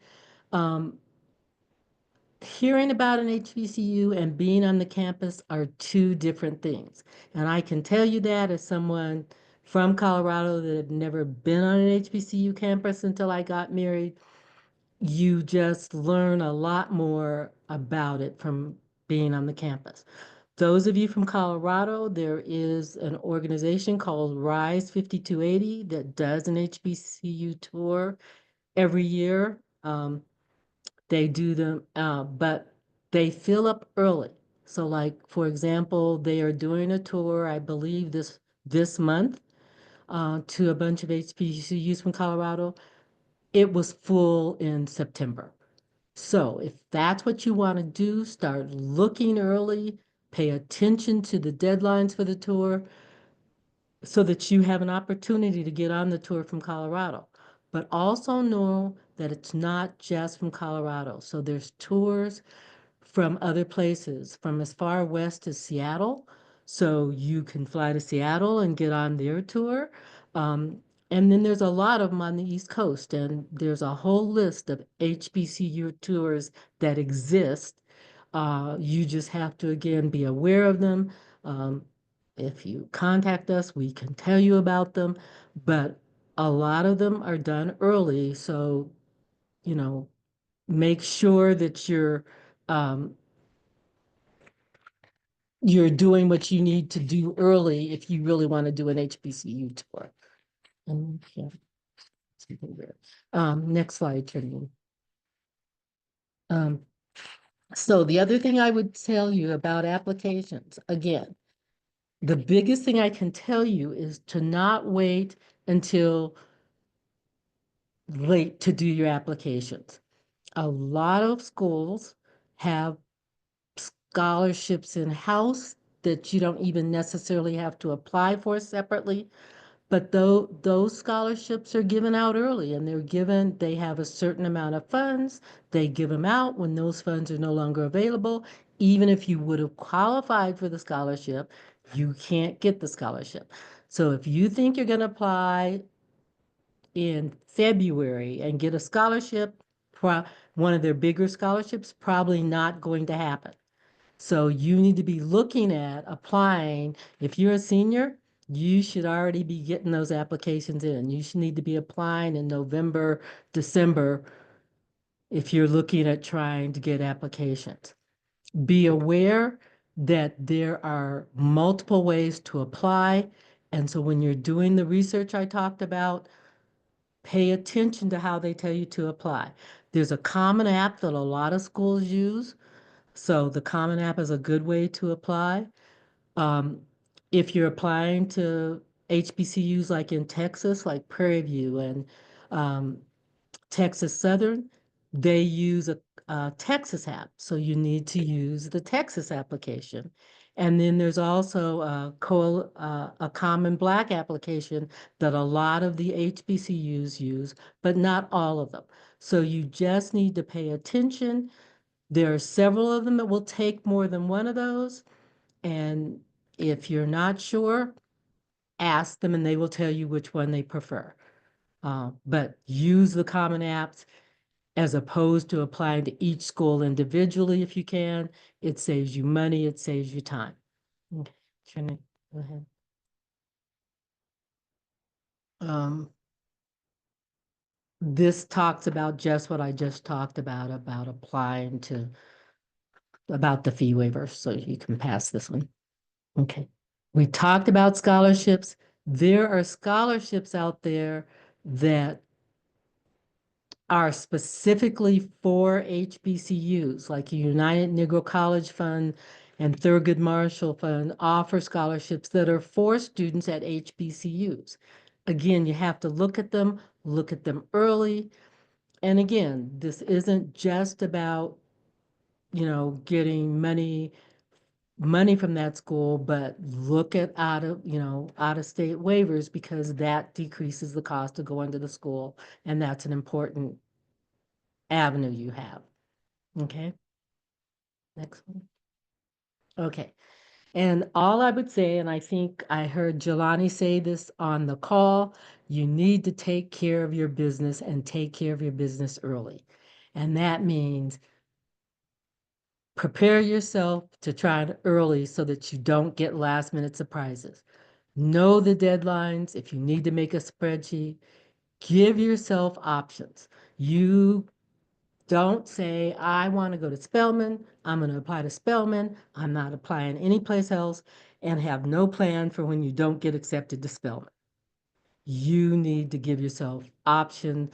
Hearing about an HBCU and being on the campus are two different things. And I can tell you that as someone from Colorado that had never been on an HBCU campus until I got married. You just learn a lot more about it from being on the campus. Those of you from Colorado, there is an organization called Rise 5280 that does an HBCU tour every year. They do them, but they fill up early. So like, for example, they are doing a tour, I believe this month, to a bunch of HBCUs from Colorado. It was full in September. So if that's what you want to do, start looking early, pay attention to the deadlines for the tour so that you have an opportunity to get on the tour from Colorado. But also know that it's not just from Colorado. So there's tours from other places, from as far west as Seattle. So you can fly to Seattle and get on their tour. And then there's a lot of them on the East Coast, and there's a whole list of HBCU tours that exist. You just have to, again, be aware of them. If you contact us, we can tell you about them. But a lot of them are done early, so, make sure that you're doing what you need to do early if you really want to do an HBCU tour. Yeah. Next slide, Trinity. So the other thing I would tell you about applications, again, the biggest thing I can tell you is to not wait until late to do your applications. A lot of schools have scholarships in-house that you don't even necessarily have to apply for separately. But those scholarships are given out early, and they have a certain amount of funds. They give them out when those funds are no longer available. Even if you would have qualified for the scholarship, you can't get the scholarship. So if you think you're going to apply in February and get a scholarship, one of their bigger scholarships, probably not going to happen. So you need to be looking at applying. If you're a senior, you should already be getting those applications in. You should need to be applying in November, December, if you're looking at trying to get applications. Be aware that there are multiple ways to apply. And so when you're doing the research I talked about, pay attention to how they tell you to apply. There's a common app that a lot of schools use. So the Common App is a good way to apply. If you're applying to HBCUs like in Texas, like Prairie View and Texas Southern, they use a Texas app. So you need to use the Texas application. And then there's also a Common Black application that a lot of the HBCUs use, but not all of them. So you just need to pay attention. There are several of them that will take more than one of those. And if you're not sure, ask them and they will tell you which one they prefer. But use the common apps as opposed to applying to each school individually if you can. It saves you money, it saves you time. Okay, Trinity, go ahead. This talks about just what I just talked about applying to, about the fee waiver, so you can pass this one. Okay. We talked about scholarships. There are scholarships out there that are specifically for HBCUs, like the United Negro College Fund and Thurgood Marshall Fund offer scholarships that are for students at HBCUs. Again, you have to look at them early. And again, this isn't just about, getting money from that school, but look at out of state waivers, because that decreases the cost of going to the school. And that's an important avenue you have. Okay. Next one. Okay. And all I would say, and I think I heard Jelani say this on the call, you need to take care of your business and take care of your business early. And that means prepare yourself to try it early so that you don't get last minute surprises. Know the deadlines. If you need to make a spreadsheet, give yourself options. You don't say, I want to go to Spelman. I'm going to apply to Spelman. I'm not applying anyplace else, and have no plan for when you don't get accepted to Spelman. You need to give yourself options,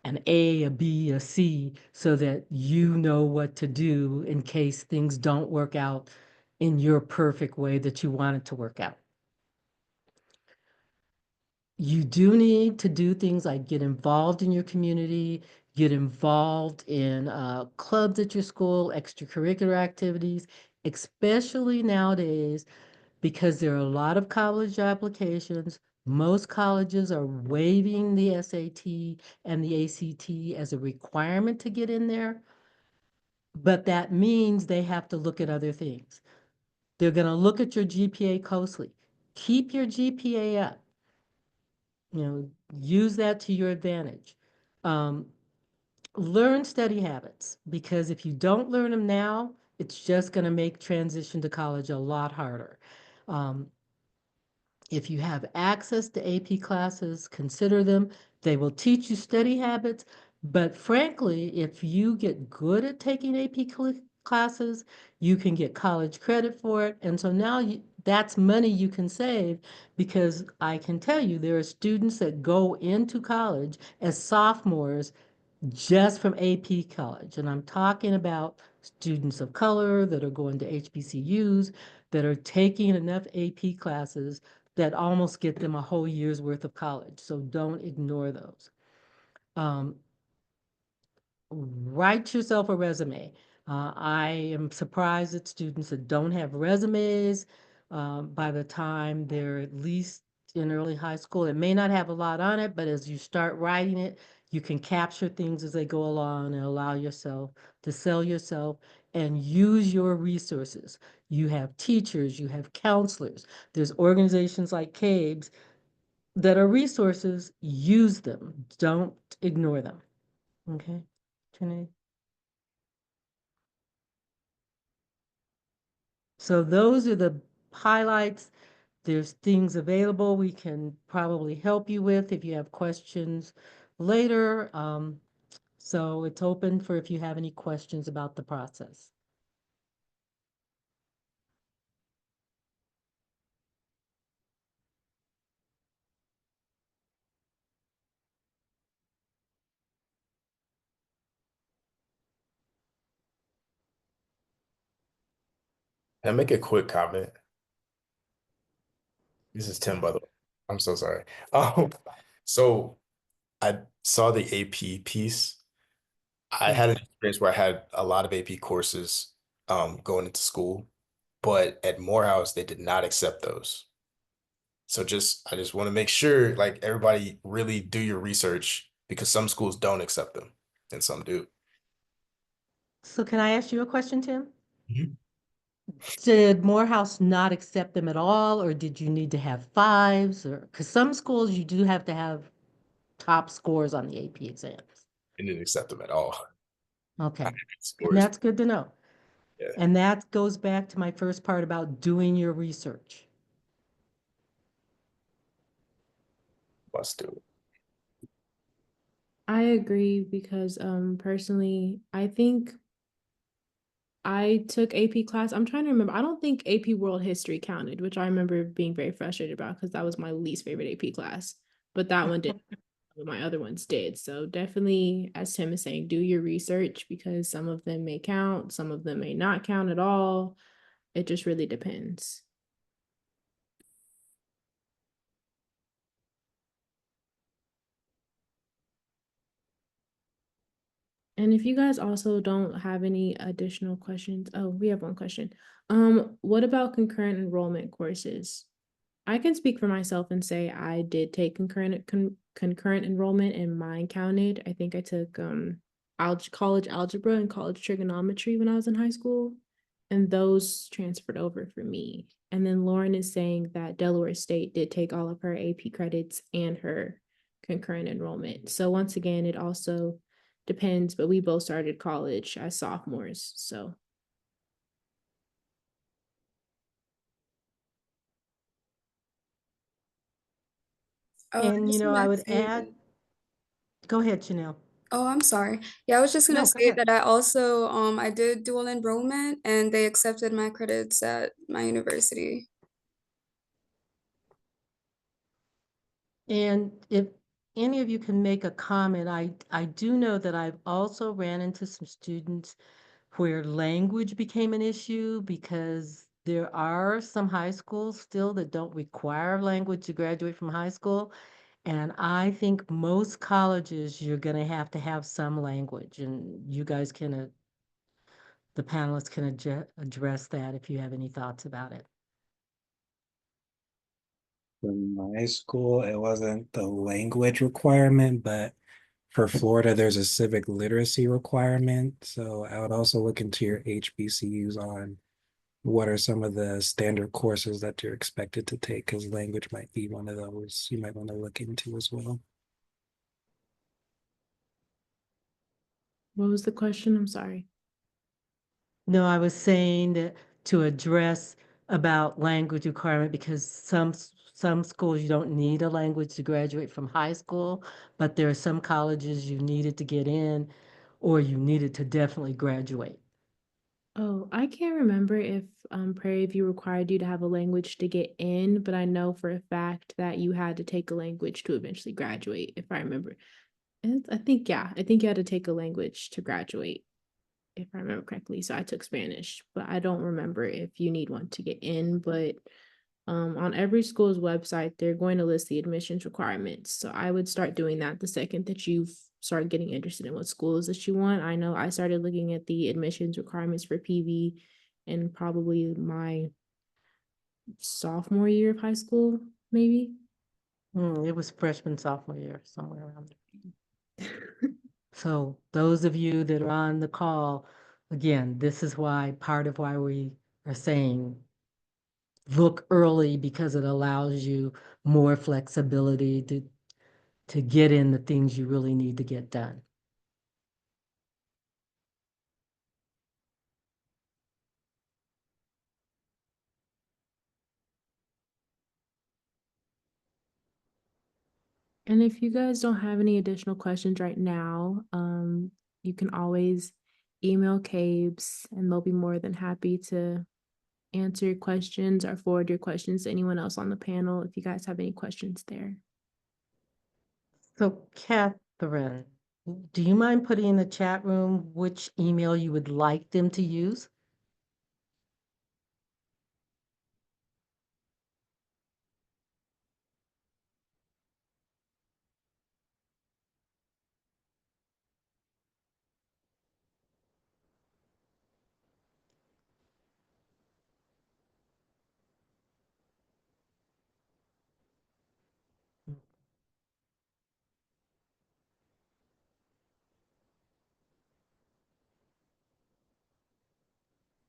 an A, a B, a C, so that you know what to do in case things don't work out in your perfect way that you want it to work out. You do need to do things like get involved in your community, get involved in clubs at your school, extracurricular activities, especially nowadays, because there are a lot of college applications. Most colleges are waiving the SAT and the ACT as a requirement to get in there, but that means they have to look at other things. They're going to look at your GPA closely. Keep your GPA up. Use that to your advantage. Learn study habits, because if you don't learn them now, it's just going to make transition to college a lot harder. If you have access to AP classes, consider them. They will teach you study habits. But frankly, if you get good at taking AP classes, you can get college credit for it. And so now that's money you can save, because I can tell you there are students that go into college as sophomores just from AP college. And I'm talking about students of color that are going to HBCUs, that are taking enough AP classes that almost get them a whole year's worth of college. So don't ignore those. Write yourself a resume. I am surprised at students that don't have resumes by the time they're at least in early high school. It may not have a lot on it, but as you start writing it, you can capture things as they go along and allow yourself to sell yourself and use your resources. You have teachers, you have counselors, there's organizations like CABES that are resources. Use them. Don't ignore them. Okay, Trinity? So those are the highlights. There's things available we can probably help you with if you have questions later. So it's open for if you have any questions about the process. Can I make a quick comment? This is Tim, by the way. I'm so sorry. So I saw the AP piece. I had an experience where I had a lot of AP courses going into school, but at Morehouse, they did not accept those. So I just want to make sure like everybody really do your research, because some schools don't accept them and some do. So can I ask you a question, Tim? Mhm. Did Morehouse not accept them at all, or did you need to have fives? Or because some schools you do have to have top scores on the AP exams. They didn't accept them at all. Okay, and Scores. that's good to know. Yeah, And that goes back to my first part about doing your research. must do it. I agree because personally, I think I took AP class. I'm trying to remember. I don't think AP World History counted, which I remember being very frustrated about because that was my least favorite AP class. But that one did, but my other ones did. So definitely, as Tim is saying, do your research because some of them may count, some of them may not count at all. It just really depends. And if you guys also don't have any additional questions, oh, we have one question. What about concurrent enrollment courses? I can speak for myself and say I did take concurrent enrollment and mine counted. I think I took college algebra and college trigonometry when I was in high school, and those transferred over for me. And then Lauren is saying that Delaware State did take all of her AP credits and her concurrent enrollment. So once again, it also depends, but we both started college as sophomores, so. I And just I wanna would say add, that. go ahead, Chanel. Oh, I'm sorry. Yeah, I was just gonna No, go say ahead. that I also I did dual enrollment and they accepted my credits at my university. And if any of you can make a comment, I do know that I've also ran into some students where language became an issue because there are some high schools still that don't require language to graduate from high school. And I think most colleges, you're going to have some language, and you guys can, the panelists can address that if you have any thoughts about it. In my school, it wasn't the language requirement, but for Florida, there's a civic literacy requirement. So I would also look into your HBCUs on what are some of the standard courses that you're expected to take, because language might be one of those you might want to look into as well. What was the question? I'm sorry. No, I was saying that to address about language requirement, because some Some schools you don't need a language to graduate from high school, but there are some colleges you needed to get in or you needed to definitely graduate. Oh, I can't remember if Prairie View required you to have a language to get in, but I know for a fact that you had to take a language to eventually graduate, if I remember. And I think, yeah, I think you had to take a language to graduate, if I remember correctly. So I took Spanish, but I don't remember if you need one to get in. But on every school's website, they're going to list the admissions requirements. So I would start doing that the second that you start getting interested in what schools that you want. I know I started looking at the admissions requirements for PV in probably my sophomore year of high school, maybe. It was freshman, sophomore year, somewhere around there. So those of you that are on the call, again, this is why, part of why we are saying look early, because it allows you more flexibility to get in the things you really need to get done. And if you guys don't have any additional questions right now, you can always email CABES and they'll be more than happy to answer your questions or forward your questions to anyone else on the panel if you guys have any questions there. So Catherine, do you mind putting in the chat room which email you would like them to use?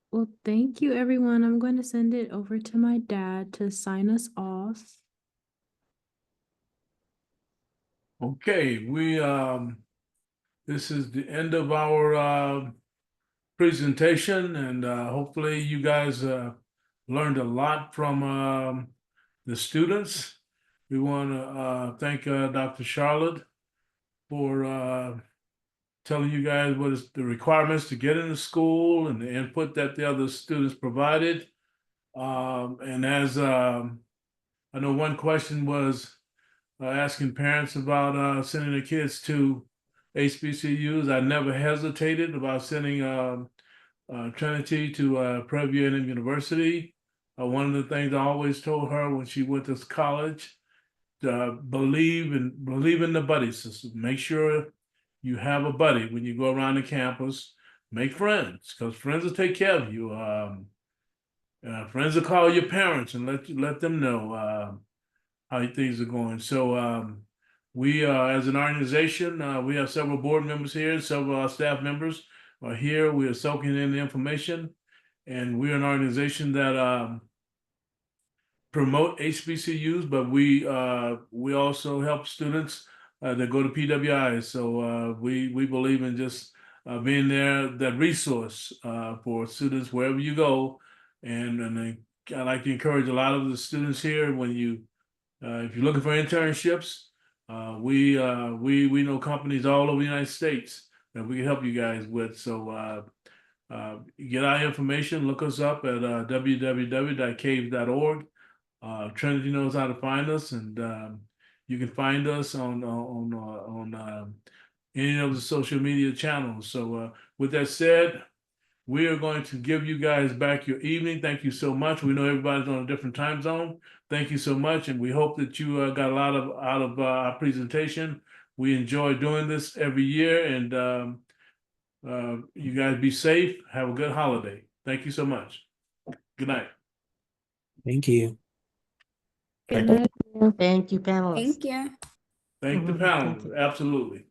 Well, thank you, everyone. I'm going to send it over to my dad to sign us off. Okay, this is the end of our presentation, and hopefully you guys learned a lot from the students. We want to thank Dr. Charlotte for telling you guys what is the requirements to get into school and the input that the other students provided. And as I know one question was asking parents about sending their kids to HBCUs. I never hesitated about sending Trinity to Prairie View A&M University. One of the things I always told her when she went to college, believe in the buddy system. Make sure you have a buddy when you go around the campus. Make friends, because friends will take care of you. Friends will call your parents and let them know how things are going. So we, as an organization, we have several board members here, several of our staff members are here. We are soaking in the information, and we're an organization that promote HBCUs, but we also help students that go to PWIs. So we believe in just being there, that resource for students wherever you go. And I like to encourage a lot of the students here, when you if you're looking for internships, we know companies all over the United States that we can help you guys with. So get our information, look us up at www.caves.org. Trinity knows how to find us, and you can find us on any of the social media channels. So with that said, we are going to give you guys back your evening. Thank you so much. We know everybody's on a different time zone. Thank you so much, and we hope that you got a lot out of our presentation. We enjoy doing this every year, and you guys be safe. Have a good holiday. Thank you so much. Good night. Thank you. Good night. Thank you, panelists. Thank you. Thank the Thank panel. you. Absolutely.